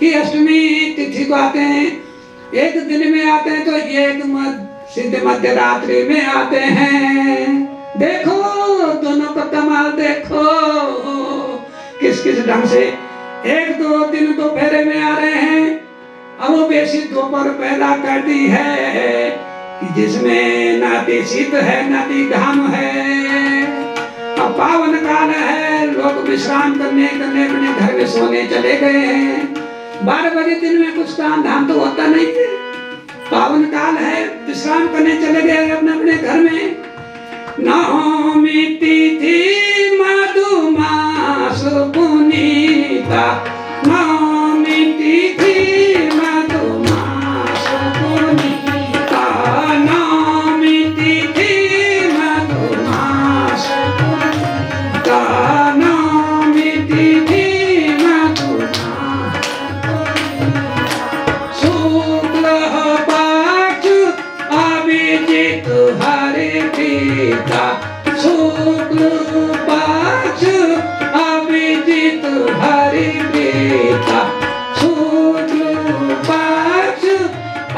कि अष्टमी तिथि को आते हैं, एक दिन में आते हैं, तो एक सिद्ध मध्य रात्रि में आते हैं। देखो दोनों का कमाल देखो, किस किस ढंग से एक दो दिन दोपहर में आ रहे हैं। अब वो बेसी दोपहर पैदा कर दी है कि जिसमें नाती शीत है नाती घाम है। अब पावन काल है, लोग विश्राम करने अपने घर में सोने चले गए हैं। 12 बजे दिन में कुछ काम धाम तो होता नहीं है, पावन काल है, विश्राम करने चले गए अपने अपने घर में। नवमी तिथि मधुमास पुनीता, नवमी तिथि मधुमास पुनीता, नवमी तिथि मधुमास पुनीता, नवमी तिथि मधुमास शुक्ल पक्ष अभिजित हरि प्रीता, शुक्ल पक्ष अभिजित हरि प्रीता, शुक्ल पक्ष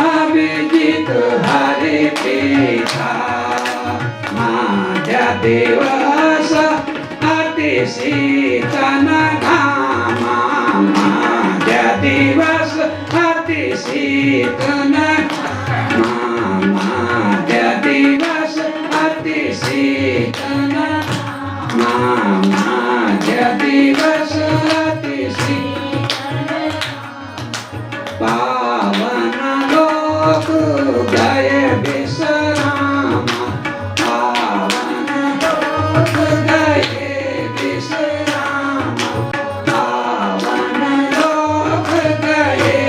अभिजित हरि प्रीता। माध्य दिवस अति शीतल घामा, माध्य दिवस अति शीतल माध्य दिवस अति शीतल, माध्य दिवस अति शीतल। पावन लोक गए विश्राम, पावन लोक गए विश्राम, पावन लोक गए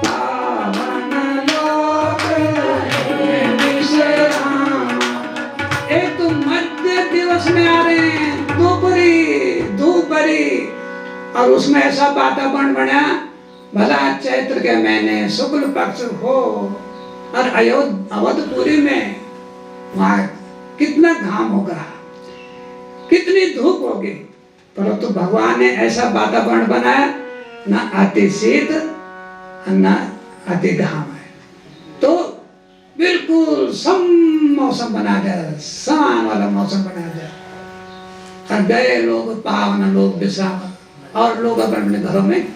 पावन लोक गए विश्राम। एक तो मध्य दिवस में आ रहे हैं, दोपहरी और उसमें ऐसा वातावरण बना, भला चैत्र के महीने शुक्ल पक्ष हो और अवधपुरी में वहां कितना घाम होगा, कितनी धूप होगी, परंतु तो भगवान ने ऐसा वातावरण बनाया, न अति शीत न अति घाम है, तो बिल्कुल सम मौसम बना दिया, समान वाला मौसम बना दिया। और गए लोग पावन लोग विश्राम, और लोग अपने अपने घरों में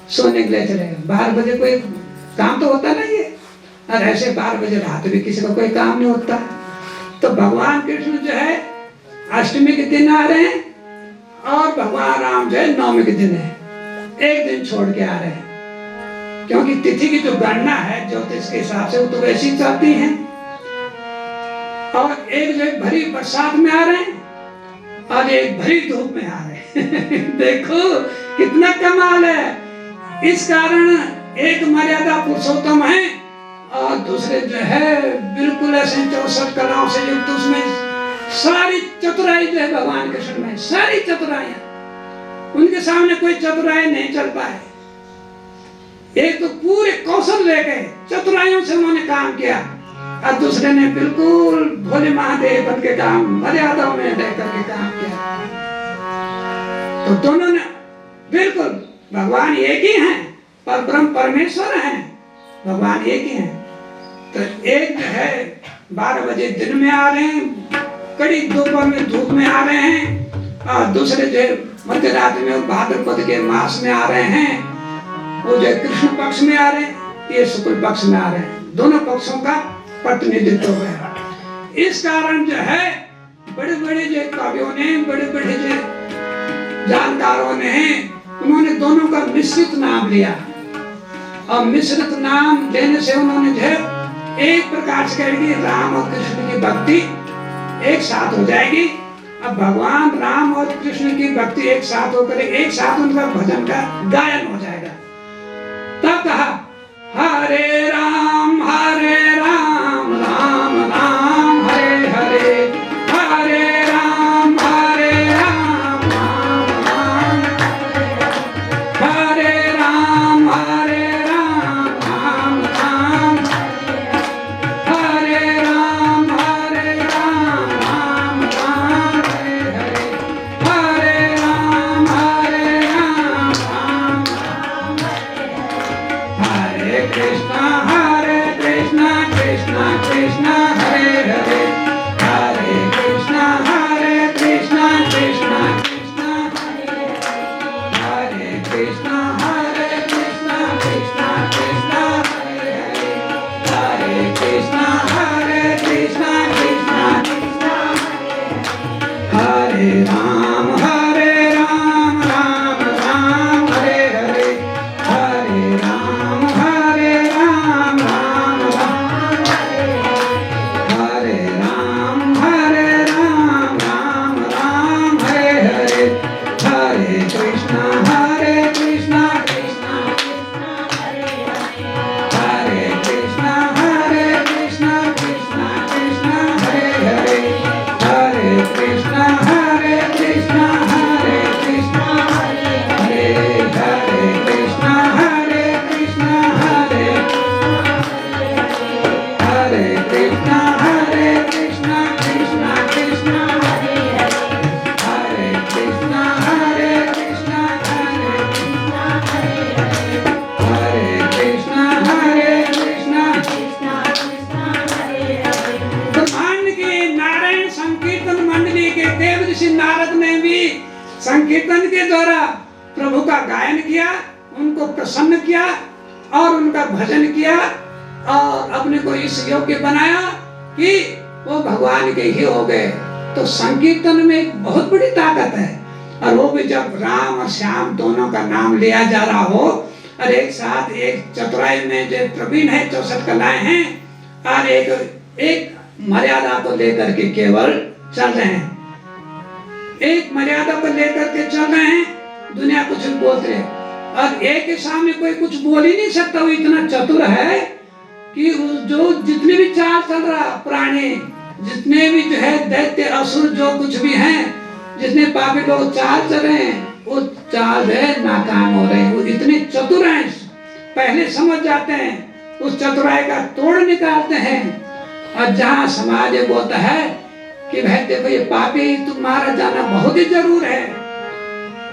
सोने के लिए चले गए। 12 बजे कोई काम तो होता नहीं है, और ऐसे 12 बजे रात भी किसी का कोई काम नहीं होता। तो भगवान कृष्ण जो है अष्टमी के दिन आ रहे हैं, और भगवान राम जो है नवमी के दिन है, एक दिन छोड़ के आ रहे हैं, क्योंकि तिथि की जो गणना है ज्योतिष के हिसाब से वो तो वैसी चलती है। और एक जो भरी बरसात में आ रहे हैं और एक भरी धूप में आ रहे हैं देखो कितना कमाल है। इस कारण एक मर्यादा पुरुषोत्तम है और दूसरे जो है बिल्कुल ऐसे 64 कलाओं से युक्त, उसमें सारी चतुराई जो है भगवान कृष्ण में, सारी चतुराइयां, उनके सामने कोई चतुराई नहीं चल पाए। एक तो पूरे कौशल ले गए, चतुराइयों से उन्होंने काम किया, और दूसरे ने बिल्कुल भोले महादेव बन के काम, मर्यादाओं में रह करके काम किया। तो दोनों ने बिल्कुल भगवान एक ही हैं, पर ब्रह्म परमेश्वर हैं, भगवान एक ही हैं। तो एक जो है 12 बजे दिन में आ रहे हैं, कड़ी दोपहर में धूप में आ रहे हैं, और दूसरे जो मध्य रात्रि में भाद्रपद के मास में आ रहे हैं, वो जो कृष्ण पक्ष में आ रहे हैं, ये शुक्ल पक्ष में आ रहे हैं। दोनों पक्षों का प्रतिनिधित्व है। इस कारण जो है बड़े बड़े जो कवियों ने, बड़े बड़े जो जानकारों ने, उन्होंने दोनों का मिश्रित नाम लिया, और मिश्रित नाम देने से उन्होंने जो है एक प्रकार से कहेगी राम और कृष्ण की भक्ति एक साथ हो जाएगी। अब भगवान राम और कृष्ण की भक्ति एक साथ होकर एक साथ उनका भजन का गायन हो जाएगा। तब कहा हरे राम राम राम हरे हरे, हरे राम राम राम हरे राम, हरे राम राम राम हरे राम, हरे राम राम राम हरे हरे, हरे राम राम कृष्णा कृष्णा कृष्णा हरे हरे, हरे कृष्णा कृष्णा कृष्णा हरे हरे, कृष्णा कृष्णा कृष्णा हरे हरे, हरे कृष्णा कृष्णा हरे राम राम राम हरे हरे, हरे राम राम राम हरे राम, हरे राम राम हरे हरे, हरे कृष्णा कृष्णा हरे हरे, हरे कृष्णा कृष्णा हरे हरे, हरे कृष्णा हरे हरे, हरे कृष्णा हरे हरे कृष्णा कृष्णा हरे हरे, हरे कृष्णा कृष्णा हरे कृष्णा ब्रह्मांड के नारायण संकीर्तन मंडली के देव ऋषि नारद ने भी संकीर्तन के द्वारा प्रभु का गायन किया, उनको प्रसन्न किया और उनका भजन किया और अपने को इस योग्य बनाया कि वो भगवान के ही हो गए। तो संकीर्तन में एक बहुत बड़ी ताकत है, और वो भी जब राम और श्याम दोनों का नाम लिया जा रहा हो और एक साथ एक चतुराई में जो प्रवीण है 64 कलाएं हैं और एक मर्यादा को लेकर के केवल चल रहे हैं, एक मर्यादा को लेकर के चल रहे हैं, दुनिया कुछ बोलते हैं और एक के सामने कोई कुछ बोल ही नहीं सकता। वो इतना चतुर है कि जो जितने भी चाल चल रहा प्राणी, जितने भी जो है दैत्य असुर जो कुछ भी हैं, जितने पापी लोग चाल चल रहे हैं वो चाल है नाकाम हो रहे हैं। वो इतने चतुर हैं, पहले समझ जाते हैं, उस चतुराई का तोड़ निकालते हैं। और जहाँ समाज ये बोलता है कि भाई देखो ये पापी तुम्हारा जाना बहुत ही जरूर है,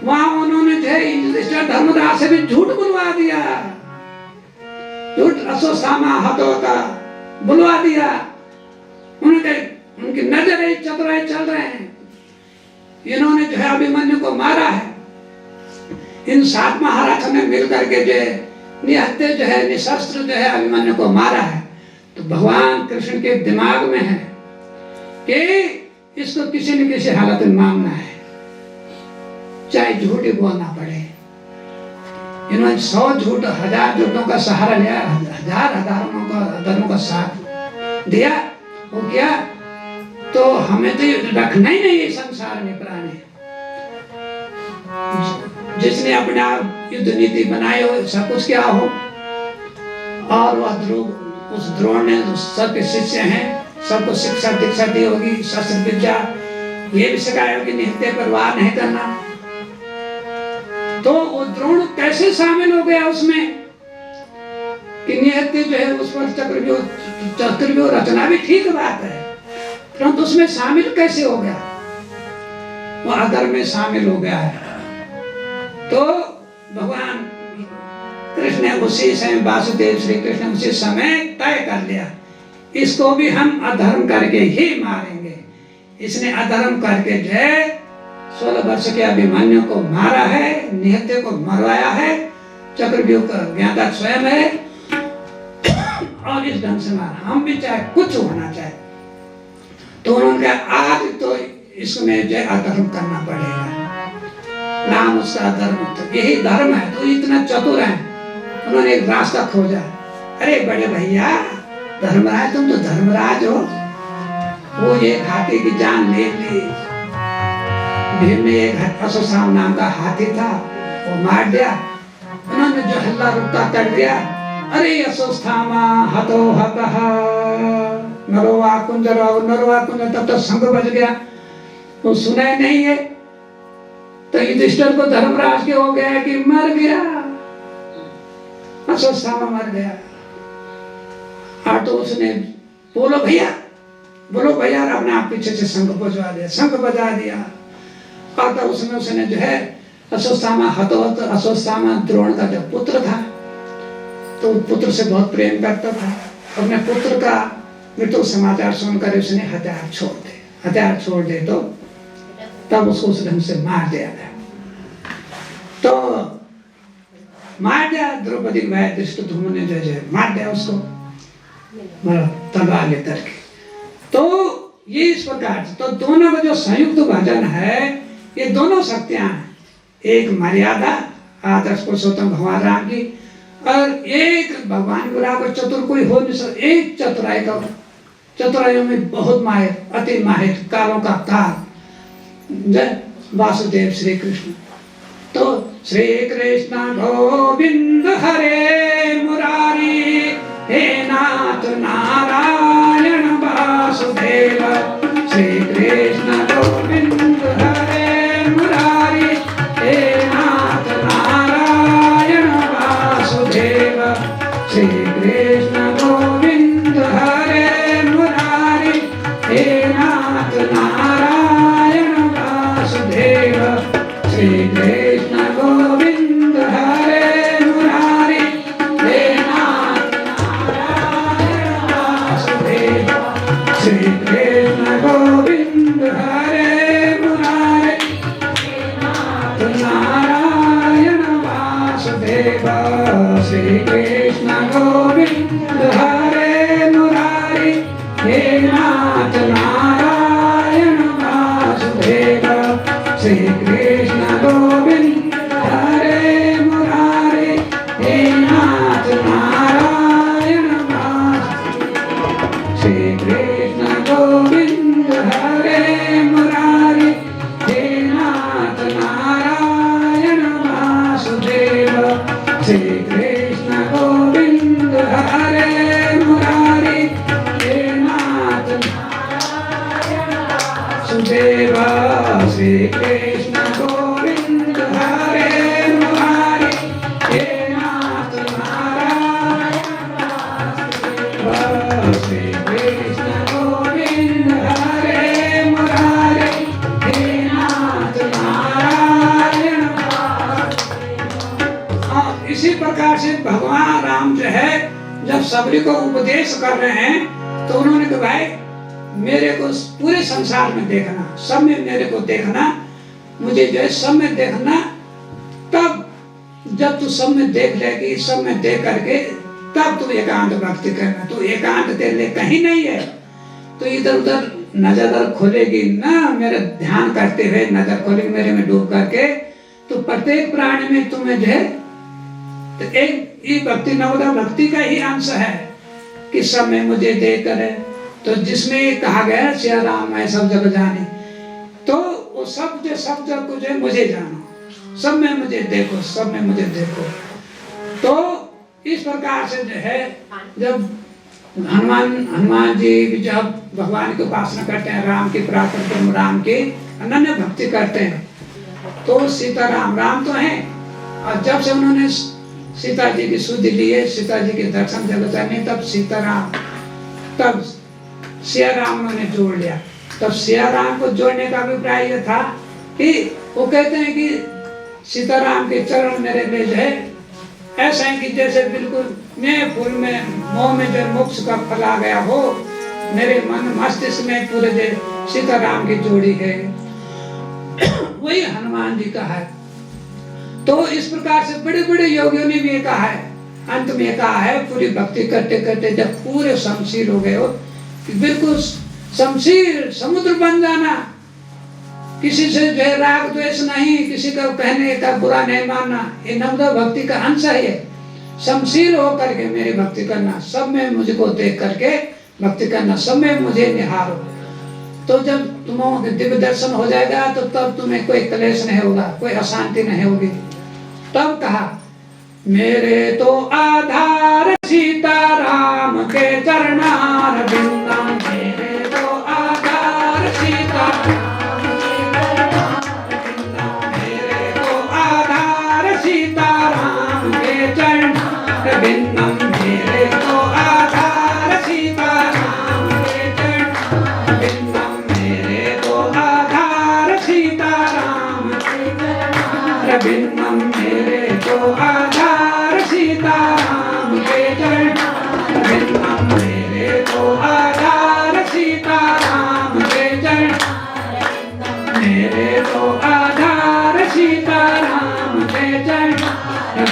वहां उन्होंने जो है धर्मराज से भी झूठ बुलवा दिया, झूठ अश्वत्थामा हतोता बुलवा दिया। उनकी नजर चतुराई चल रहे हैं, इन्होंने जो है अभिमन्यु को मारा है। इन 7 महाराजों ने मिलकर के जो निहत्ते जो है निशस्त्र जो है अभिमन्यु को मारा है। तो भगवान कृष्ण के दिमाग में है कि इसको किसी न किसी हालत में मारना है, चाहे झूठ ही बोलना पड़े। इन्होंने 100 झूठ 1000 झूठों का सहारा लिया, हजारों का साथ दिया। वो क्या तो हमें तो रखना ही नहीं है संसार में प्राणी। जिसने अपने आप युद्ध नीति बनाई हो, सब कुछ क्या हो, और वह उस द्रोण ने सबके शिष्य हैं, सबको शिक्षा दीक्षा दी होगी, शस्त्र विद्या ये भी सिखाया होगी, निहत्ते पर वार नहीं करना। तो वो द्रोण कैसे शामिल हो गया उसमें कि निहत्ते जो है उस पर चक्रव्यूह रचना भी ठीक बात है, परंतु उसमें शामिल कैसे हो गया, वो अधर्म में शामिल हो गया है। तो भगवान कृष्ण ने उसी समय वासुदेव श्री कृष्ण उसी समय तय कर लिया, इसको भी हम अधर्म करके ही मारेंगे। इसने अधर्म करके जो है 16 वर्ष के अभिमन्यु को मारा है, निहत्ते को मरवाया है, चक्रव्यूह का ज्ञाता स्वयं है और इस ढंग से मारा। हम भी चाहे कुछ होना चाहे तो उन्होंने कहा आज तो इसमें जो अधर्म करना पड़ेगा, नाम उसका धर्म, तो यही धर्म है। तो इतना चतुर है, उन्होंने एक रास्ता खोजा। अरे बड़े भैया धर्मराज, तुम तो धर्मराज हो, वो एक हाथी की जान ले ली। भीम ने एक अश्वत्थामा नाम का हाथी था, वो मार दिया। उन्होंने जो हल्ला रुकता कर दिया, अरे अश्वत्थामा हतो हतः नरोवा कुंजर, तब तक शंख बज गया, वो सुना ही नहीं है। तो युधिष्ठिर को धर्मराज के हो गया कि मर गया, अश्वत्थामा मर गया। तो उसने बोलो भैया अपने आप पीछे से शंख बजा दिया। और तो उसने जो है अश्वत्थामा द्रोण का जो पुत्र था, तो पुत्र से बहुत प्रेम करता था। अपने पुत्र का मृत्यु समाचार सुनकर उसने हथियार छोड़ दे तो तब उसको उस ढंग से मार दिया था। तो मार दिया द्रौपदी को भाई धृष्टद्युम्न ने जो मार दिया उसको तलवार लेकर के। तो ये इस प्रकार से तो दोनों का जो संयुक्त भजन है, ये दोनों शक्तियां हैं। एक मर्यादा आदर्श पुरुषोत्तम भगवान राम की, और एक भगवान को चतुर कोई हो नहीं सकता। एक चतुराई का, चतुराइयों में बहुत माहिर, अति माहिर, कालों का काल, जय वासुदेव श्री कृष्ण। तो श्री कृष्ण गोविंद हरे मुरारी, हे नाथ नारायण वासुदेव। श्री कृष्ण गोविंद हरे मुरारी, हे नाथ नारायण वासुदेव। श्री कृष्ण गोविंद हरे मुरारी, हे नाथ नारायण वासुदेव। श्री कृष्ण गोविंद हरे मुरारी, हे नाथ नारायण वासुदेव। श्री कृष्ण गोविंद हरे मुरारी, हे नाथ नारायण वासुदेव। श्री कृष्ण गोविंद हरे मुरारी, हे नाथ नारायण वासुदेव। श्री कृष्ण गोविंद हरे मुरारी, हे नाथ नारायण वासुदेव। श्री कृष्ण गोविंद हरे मुरारी, हे नाथ नारायण वासुदेव। श्री कृष्ण गोविंद हरे मुरारी, हे नाथ नारायण वासुदेव। श्री कृष्ण गोविंद हरे मुरारी, हे नाथ नारायण वासुदेव। श्री कृष्ण गोविंद हरे मुरारी, हे नाथ नारायण वासुदेव। इसी प्रकार से भगवान राम जो है, जब सबरी को उपदेश कर रहे हैं तो उन्होंने कहा भाई मेरे को पूरे संसार में देखना, सब में मेरे को देखना, मुझे जो है सब में देखना। तब जब तू सब में देख लेगी, सब में देख करके तब तू एकांत भक्ति करना। तू एकांत तेरे लिए कहीं नहीं है, तो इधर उधर नजर खोलेगी ना, मेरा ध्यान करते हुए नजर खोलेगी मेरे में डूब करके, तो प्रत्येक प्राणी में तुम्हें जो है तो एक ये भक्ति नवदा भक्ति का ही अंश है कि सब में मुझे देख कर। तो जिसमें कहा गया सिया राम मैं सब जग जाने, तो वो सब जग को जो है मुझे जानो, सब में मुझे देखो, सब में मुझे देखो। तो इस प्रकार से जो है जब हनुमान जी जब भगवान की उपासना करते हैं, राम की प्रार्थना करते, राम की अनन्य भक्ति करते हैं, तो सीता राम तो हैं। और जब से उन्होंने सीता जी की सुधि लिए, सीता जी के दर्शन जब करने, तब सीताराम, तब सिया राम उन्होंने जोड़ लिया। तब सिया राम को जोड़ने का अभिप्राय यह था कि वो कहते हैं कि सीताराम के चरण मेरे लिए जो है ऐसा है कि जैसे बिल्कुल मैं फूल में मोह में जो मोक्ष का फल आ गया हो, मेरे मन मस्तिष्क में पूरे जो सीताराम की जोड़ी है, वही हनुमान जी का है। तो इस प्रकार से बड़े बड़े योगियों ने भी कहा है, अंत में कहा है, पूरी भक्ति करते करते जब पूरे शमशीर हो गए हो, बिल्कुल शमशीर समुद्र बन जाना, किसी से जो है राग द्वेष नहीं, किसी का कहने का बुरा नहीं मानना, ये नवदा भक्ति का अंश है। शमशीर होकर के मेरी भक्ति करना, सब में मुझको देख करके भक्ति करना, सब में मुझे निहारो। तो जब तुम्हें दिव्य दर्शन हो जाएगा तो तब तुम्हें कोई क्लेश नहीं होगा, कोई अशांति नहीं होगी। तब कहा मेरे तो आधार सीताराम के चरणार बिंदम, मेरे तो आधार सीताराम के चरणार बिंदम, मेरे तो आधार सीताराम के चरणार बिंदम, मेरे तो आधार सीताराम के चरणार बिंदम, मेरे तो आधार सीताराम के चरणार बिंदम, मेरे तो आधार सीताराम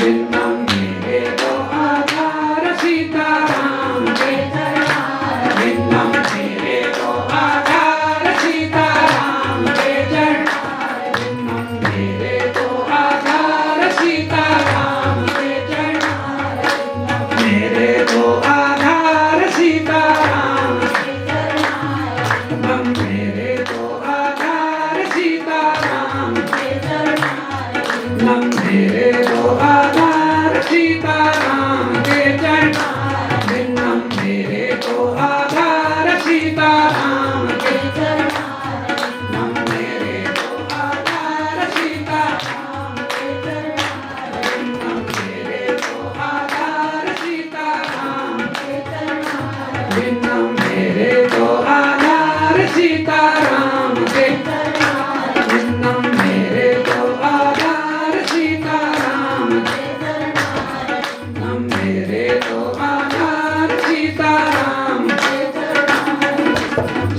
भिन्नम मेरे तो आधार सीताराम के चरणार भिन्नम मेरे तो आधार सीताराम के चरणार भिन्नम मेरे तो आधार सीताराम के चरणार मेरे तो आधार सीताराम के चरणार मेरे तो आधार सीताराम के चरणार मेरे तो आधार सीताराम के चरणार भिन्नम मेरे तो आधार सीताराम के चरणार मेरे तो आधार सीताराम के चरणार भिन्नम मेरे तो आधार सीताराम के चरणार भिन्नम मेरे तो आधार सीताराम के चरणार भिन्नम मेरे तो आधार सीताराम के चरणार मेरे तो आधार सीताराम के चरणार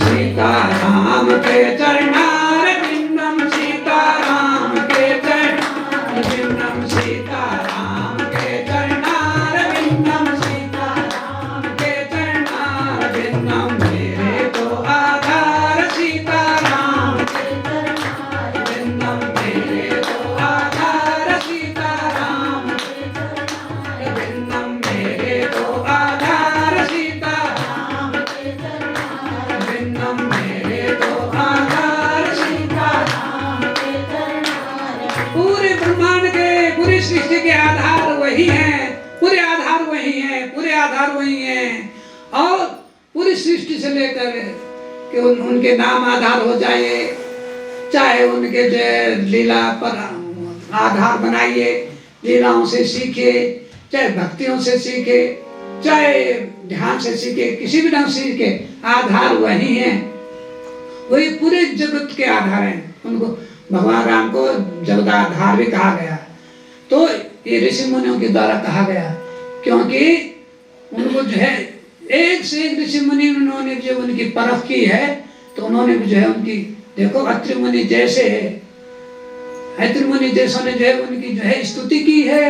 सीताराम के चरणार भिन्नम सीताराम के चरणार भिन्नम सीताराम के चरणार भिन्नम सीताराम के चरणार भिन्नम मेरे तो आधार सीताराम के चरणार भिन्नम मेरे तो आधार सीताराम के चरणार भिन्नम मेरे तो आधार सीताराम के चरणार भिन्नम मेरे तो आधार सीताराम के चरणार पूरे ब्रह्मांड के पूरी सृष्टि के आधार वही हैं पूरे आधार वही हैं पूरे आधार वही हैं और पूरी सृष्टि से लेकर कि उनके नाम आधार हो जाए चाहे उनके जो लीला पर आधार बनाइए लीलाओं से सीखे चाहे भक्तियों से सीखे चाहे ध्यान से सीखे किसी भी ढंग से सीखे आधार वही हैं वही पूरे जगत के आधार हैं उनको भगवान राम को जगदाधार भी कहा गया तो ये ऋषि मुनियों के द्वारा कहा गया क्योंकि उनको जो है एक से एक ऋषि मुनि उन्होंने जो उनकी परख की है तो उन्होंने भी जो है उनकी देखो अत्रि मुनि जैसे अत्रि मुनि जैसों ने जो है उनकी जो है स्तुति की है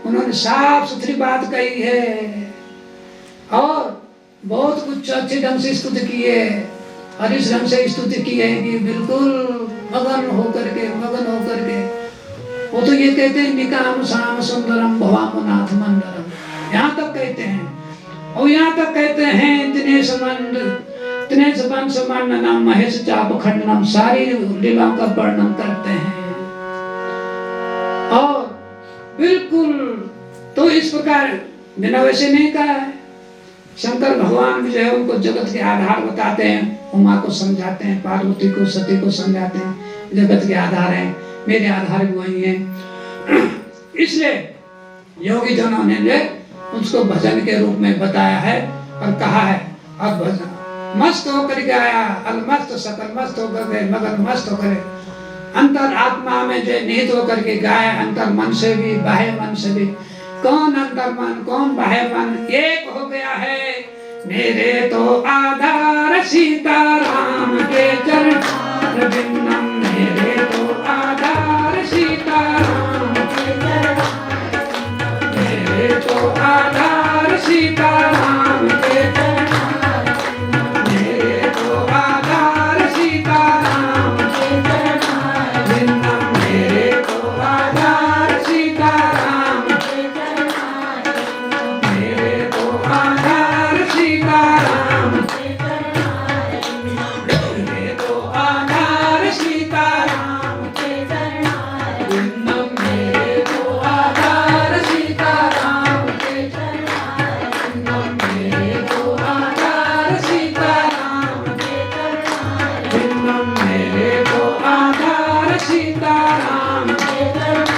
उन्होंने साफ सुथरी बात कही है और बहुत कुछ अच्छे ढंग से स्तुति की है और इस ढंग से स्तुति की है कि बिल्कुल मगन होकर के वो तो ये कहते हैं निकाम शाम सुंदरम भवामनाथ मंदरम यहाँ तक कहते हैं और यहाँ तक कहते हैं दिनेश वंश वर्णनम महेश चाप खंडनम सारी लीलाओं का वर्णन करते हैं और बिल्कुल तो इस प्रकार बिना वैसे नहीं कहा है शंकर भगवान भी जो है उनको जगत के आधार बताते हैं उमा को समझाते हैं पार्वती को सती को समझाते हैं जगत के आधार हैं मेरे आधार भी वही हैं इसलिए योगी जनों ने उसको भजन के रूप में बताया है और कहा है और भजन मस्त होकर के आया अलमस्त सकल मस्त होकर के मगन मस्त होकर अंतर आत्मा में जो निहित होकर के गाया अंतर मन से भी बाह्य मन से भी कौन अंतर मन कौन बाह्य मन एक हो गया है मेरे तो आधार सीताराम के चरण भिन्नम मेरे तो आधार सीताराम के चरण मेरे तो आधार सीताराम के चरण मेरे तो आधार सीताराम के चरण भिन्नम मेरे तो आधार सीताराम के चरण मेरे तो आधार सीताराम के चरण मेरे तो आधार सीताराम के चरण भिन्नम मेरे तो आधार सीताराम के चरण भिन्नम मेरे तो आधार सीताराम के चरण भिन्नम मेरे तो आधार सीताराम के चरण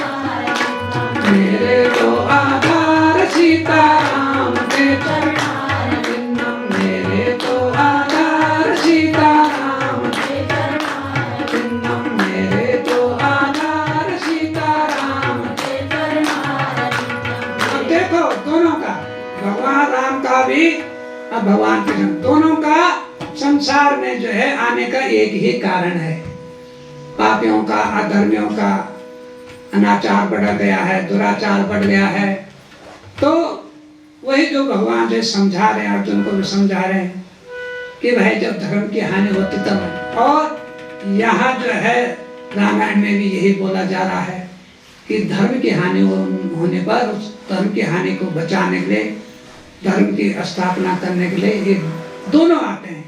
मेरे तो आधार सीताराम के चरण भिन्नम मेरे तो आधार सीताराम के चरण भिन्नम मेरे तो आधार सीताराम के चरण अब देखो दोनों का भगवान राम का भी और भगवान कृष्ण दोनों का संसार में जो है आने का एक ही कारण है पापियों का अधर्मियों का अनाचार बढ़ गया है, दुराचार बढ़ गया है। तो वही जो भगवान जो समझा रहे हैं, अर्जुन को भी समझा रहे हैं कि भाई जब धर्म की हानि होती तब है। और यहाँ जो है रामायण में भी यही बोला जा रहा है कि धर्म की हानि होने पर उस धर्म की हानि को बचाने के लिए, धर्म की स्थापना करने के लिए ये दोनों आते हैं।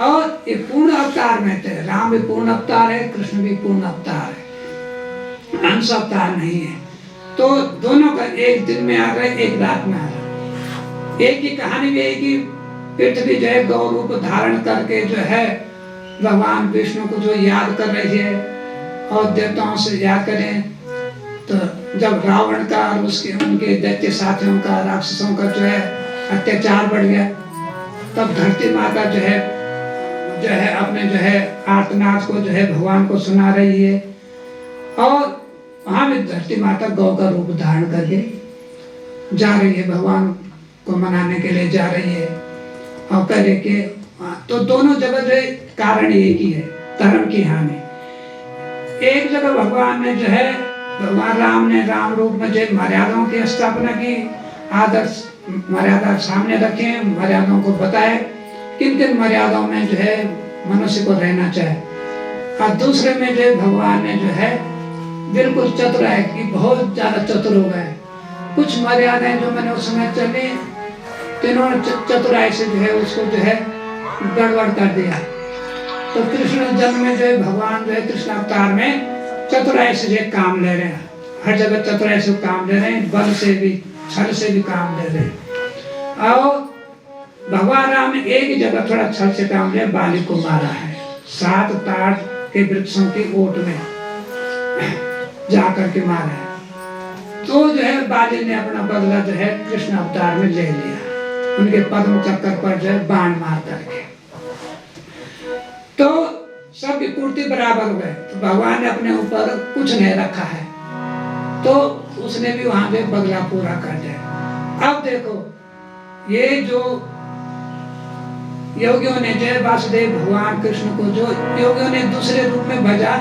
और ये पूर्ण अवतार में थे, राम भी पूर्ण अवतार है, कृष्ण भी पूर्ण अवतार है, अंश अवतार नहीं है। तो दोनों का एक दिन में आ गए, एक रात में आ गए। एक ही कहानी भी, एक ही पृथ्वी जो है गौ रूप धारण करके जो है भगवान विष्णु को जो याद कर रही है और देवताओं से याद करें। तो जब रावण का और उसके उनके दैत्य साथियों का, राक्षसों का जो है अत्याचार बढ़ गया, तब धरती माता जो है अपने जो है आर्तनाद को जो है भगवान को सुना रही है। और वहां भी धरती माता गौ का रूप धारण करके जा रही है, भगवान को मनाने के लिए जा रही है। और कह रहे कि तो दोनों जगह जो कारण एक ही है, धर्म की हानि। एक जगह भगवान ने जो है, भगवान राम ने राम रूप में जो मर्यादाओं की स्थापना की, आदर्श मर्यादा सामने रखे, मर्यादाओं को बताए किन किन मर्यादाओं में जो है मनुष्य को रहना चाहिए। और दूसरे में जो भगवान ने जो है बिल्कुल चतुर है कि बहुत ज्यादा चतुर हो गए। कुछ मर्यादाएं जो मैंने उस समय चली, तीनों चतुराई से जो है उसको जो है गड़बड़ कर दिया। तो कृष्ण जन्म में जो है भगवान जो है कृष्ण अवतार में चतुराई से जो काम ले रहे हैं, हर जगह चतुराई से काम ले रहे हैं, बल से भी छल से भी काम ले रहे हैं। और भगवान राम ने एक जगह थोड़ा छल से काम लिया, बाली को मारा है 7 ताड़ के वृक्षों की ओट में जा करके मारा है। तो जो है बाली ने अपना बदला जो है कृष्ण अवतार में ले लिया, उनके पद्म चक्कर पर जो है बाण मार करके। तो सबकी पूर्ति बराबर हो गए। तो भगवान ने अपने ऊपर कुछ नहीं रखा है, तो उसने भी वहां पे बदला पूरा कर दिया। अब देखो ये जो योगियों ने जय वासुदेव भगवान कृष्ण को जो योगियों ने दूसरे रूप में भजा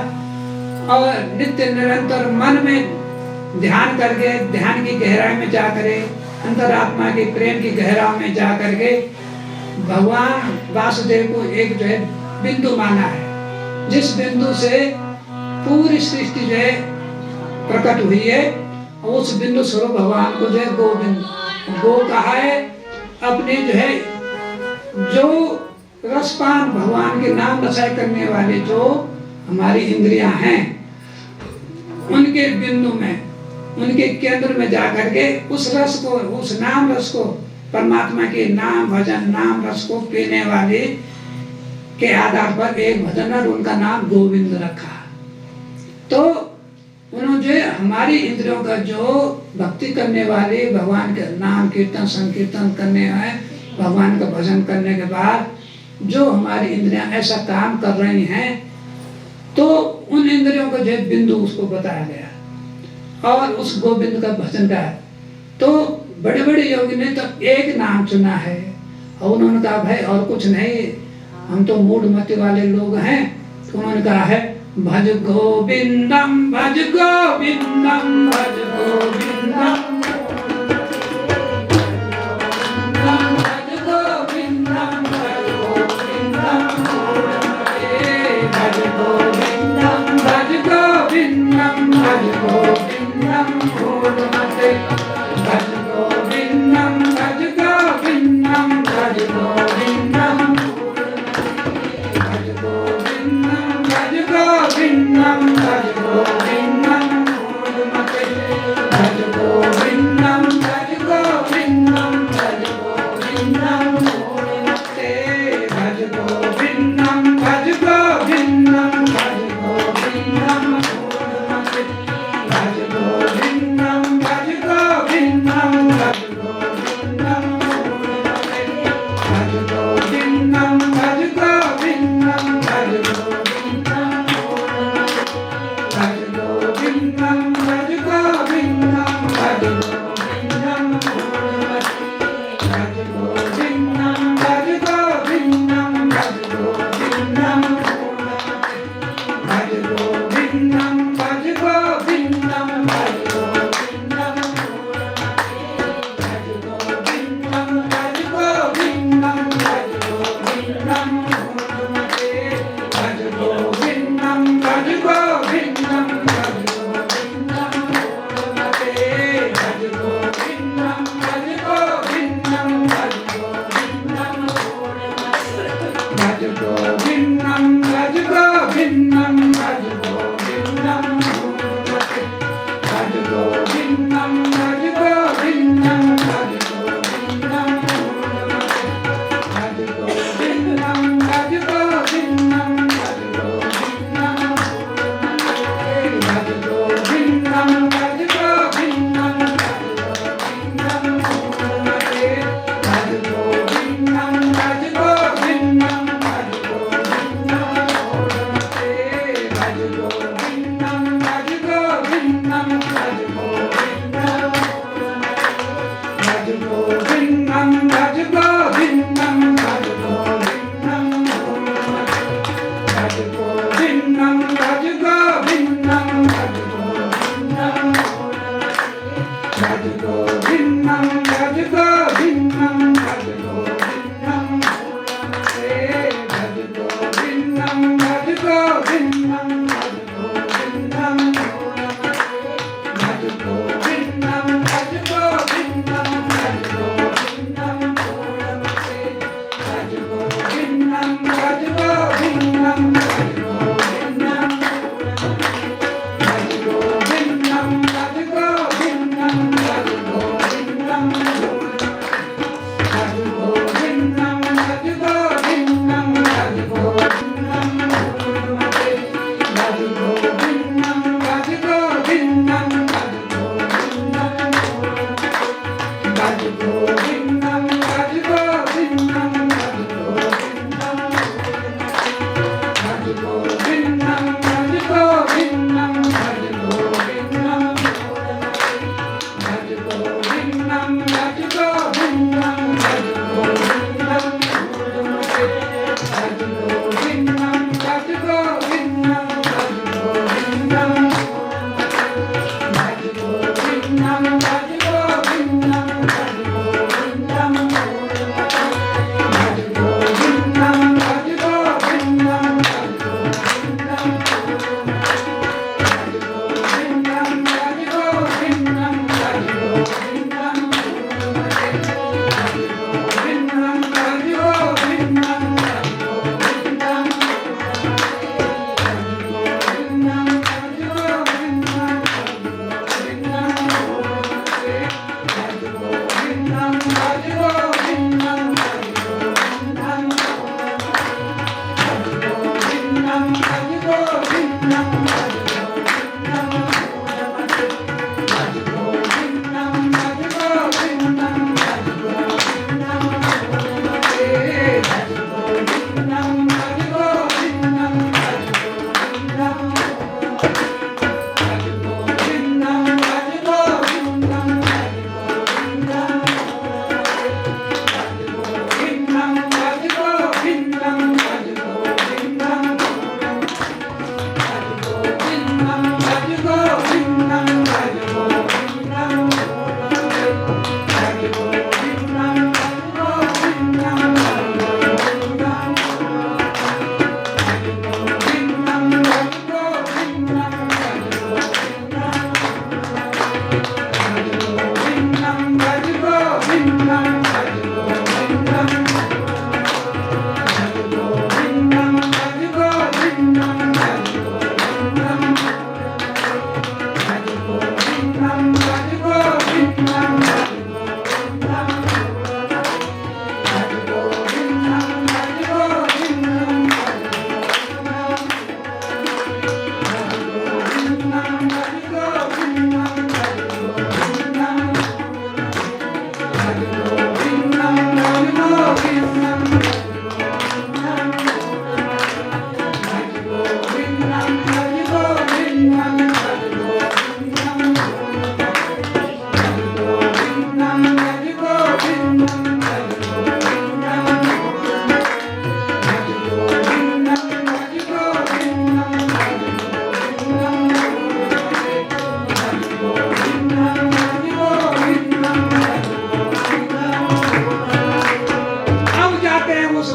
और नित्य निरंतर मन में ध्यान करके, ध्यान की गहराई में जा करे, अंतरात्मा की प्रेम की गहराई में जा करके भगवान वासुदेव को एक जो है बिंदु माना है, जिस बिंदु से पूरी सृष्टि जो है प्रकट हुई है। उस बिंदु स्वरूप भगवान को जो है गोविंद, गो कहा है अपने जो है जो रसपान भगवान के नाम रसाय करने वाले जो हमारी इंद्रियां हैं, उनके बिंदु में, उनके केंद्र में जाकर के उस रस को, उस नाम रस को, परमात्मा के नाम भजन नाम रस को पीने वाले के आधार पर एक भजनर उनका नाम गोविंद रखा। तो उन्होंने हमारी इंद्रियों का जो भक्ति करने वाले, भगवान के नाम कीर्तन संकीर्तन करने हैं, भगवान का भजन करने के बाद जो हमारी इंद्रियां ऐसा काम कर रही हैं, तो उन इंद्रियों का जो बिंदु उसको बताया गया और उस गोविंद का भजन गाया। तो बड़े बड़े योगी ने तो एक नाम चुना है और उन्होंने कहा भाई और कुछ नहीं, हम तो मूड मति वाले लोग हैं। तो उन्होंने कहा है भज गोविंदम भज गोविंदम भज गोविंदम Govinda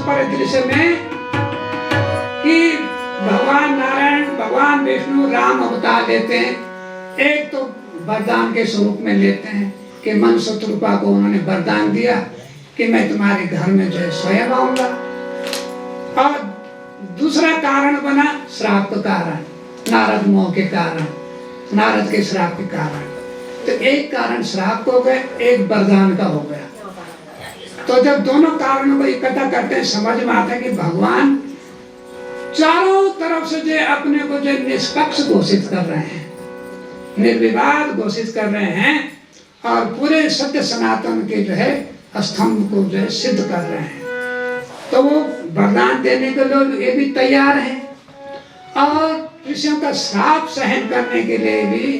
परिदृश्य में कि भगवान नारायण भगवान विष्णु राम अवतार लेते हैं। एक तो वरदान के स्वरूप में लेते हैं कि मन शत्रुपा को उन्होंने वरदान दिया कि मैं तुम्हारे घर में जो है स्वयं आऊंगा। और दूसरा कारण बना श्राप का कारण, नारद मोह के कारण, नारद के श्राप के कारण। तो एक कारण श्राप को हो गया, एक वरदान का हो गया। तो जब दोनों कारणों को इकट्ठा करते हैं समझ में आता है कि भगवान चारों तरफ से जो अपने को जो निष्पक्ष घोषित कर रहे हैं, निर्विवाद घोषित कर रहे हैं और पूरे सत्य सनातन के जो है स्तंभ को जो है सिद्ध कर रहे हैं। तो वो वरदान देने के लिए ये भी तैयार हैं और ऋषियों का श्राप सहन करने के लिए भी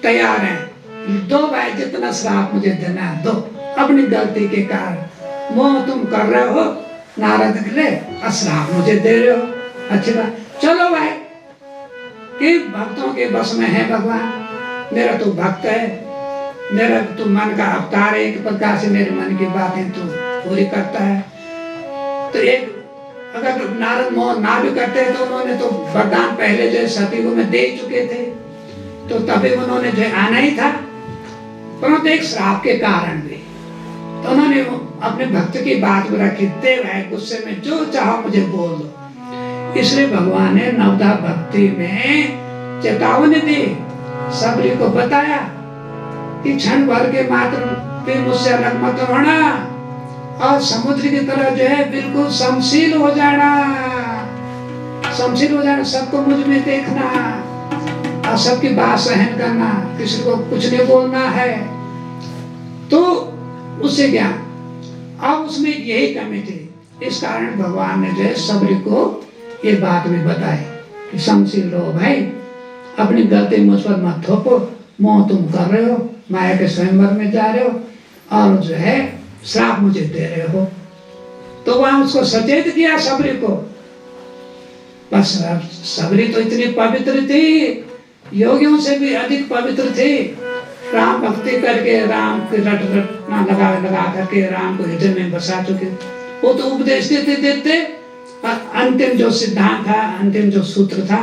तैयार हैं। दो भाई, जितना श्राप मुझे देना है दो, अपनी गलती के कारण मोह तुम कर रहे हो नारद के लिए, श्राप मुझे दे रहे हो, अच्छी बात। चलो भाई कि भक्तों के बस में है भगवान, मेरा तू भक्त है, मेरा तू मन का अवतार है, एक प्रकार से मेरे मन की बातें तू पूरी करता है। तो एक अगर नारद मोह ना भी करते तो उन्होंने तो वरदान पहले जो सतीगु में दे चुके थे, तो तभी उन्होंने जो आना ही था, परंतु एक श्राप के कारण भी तो उन्होंने अपने भक्त की बात को रखी, दे भाई गुस्से में जो चाहो मुझे बोल दो। इसलिए भगवान ने नवदा भक्ति में चेतावनी दी, सबरी को बताया कि क्षण भर के मात्र पे मुझसे अलग मत होना और समुद्र की तरह जो है बिल्कुल समशील हो जाना, समशील हो जाना, सबको मुझ में देखना और सबकी बात सहन करना, किसी को कुछ नहीं बोलना है। तो उससे क्या, अब उसमें यही कमी थी, इस कारण भगवान ने जो है सबरी को ये बात भी बताई कि समशील रहो भाई, अपनी गलती मुझ पर मत थोपो, मोह तुम कर रहे हो, माया के स्वयंवर में जा रहे हो और जो है श्राप मुझे दे रहे हो। तो वहां उसको सचेत किया सबरी को। बस सबरी तो इतनी पवित्र थी, योगियों से भी अधिक पवित्र थी, राम भक्ति करके राम के रटना लगा करके राम को हृदय में बसा चुके। वो तो उपदेश देते अंतिम जो सिद्धांत था, अंतिम जो सूत्र था,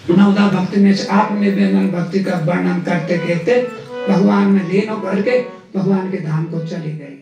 नवदा भक्ति में से आत्मनिवेदन भक्ति का वर्णन करते कहते भगवान में लीन होकर के भगवान के धाम को चली गई।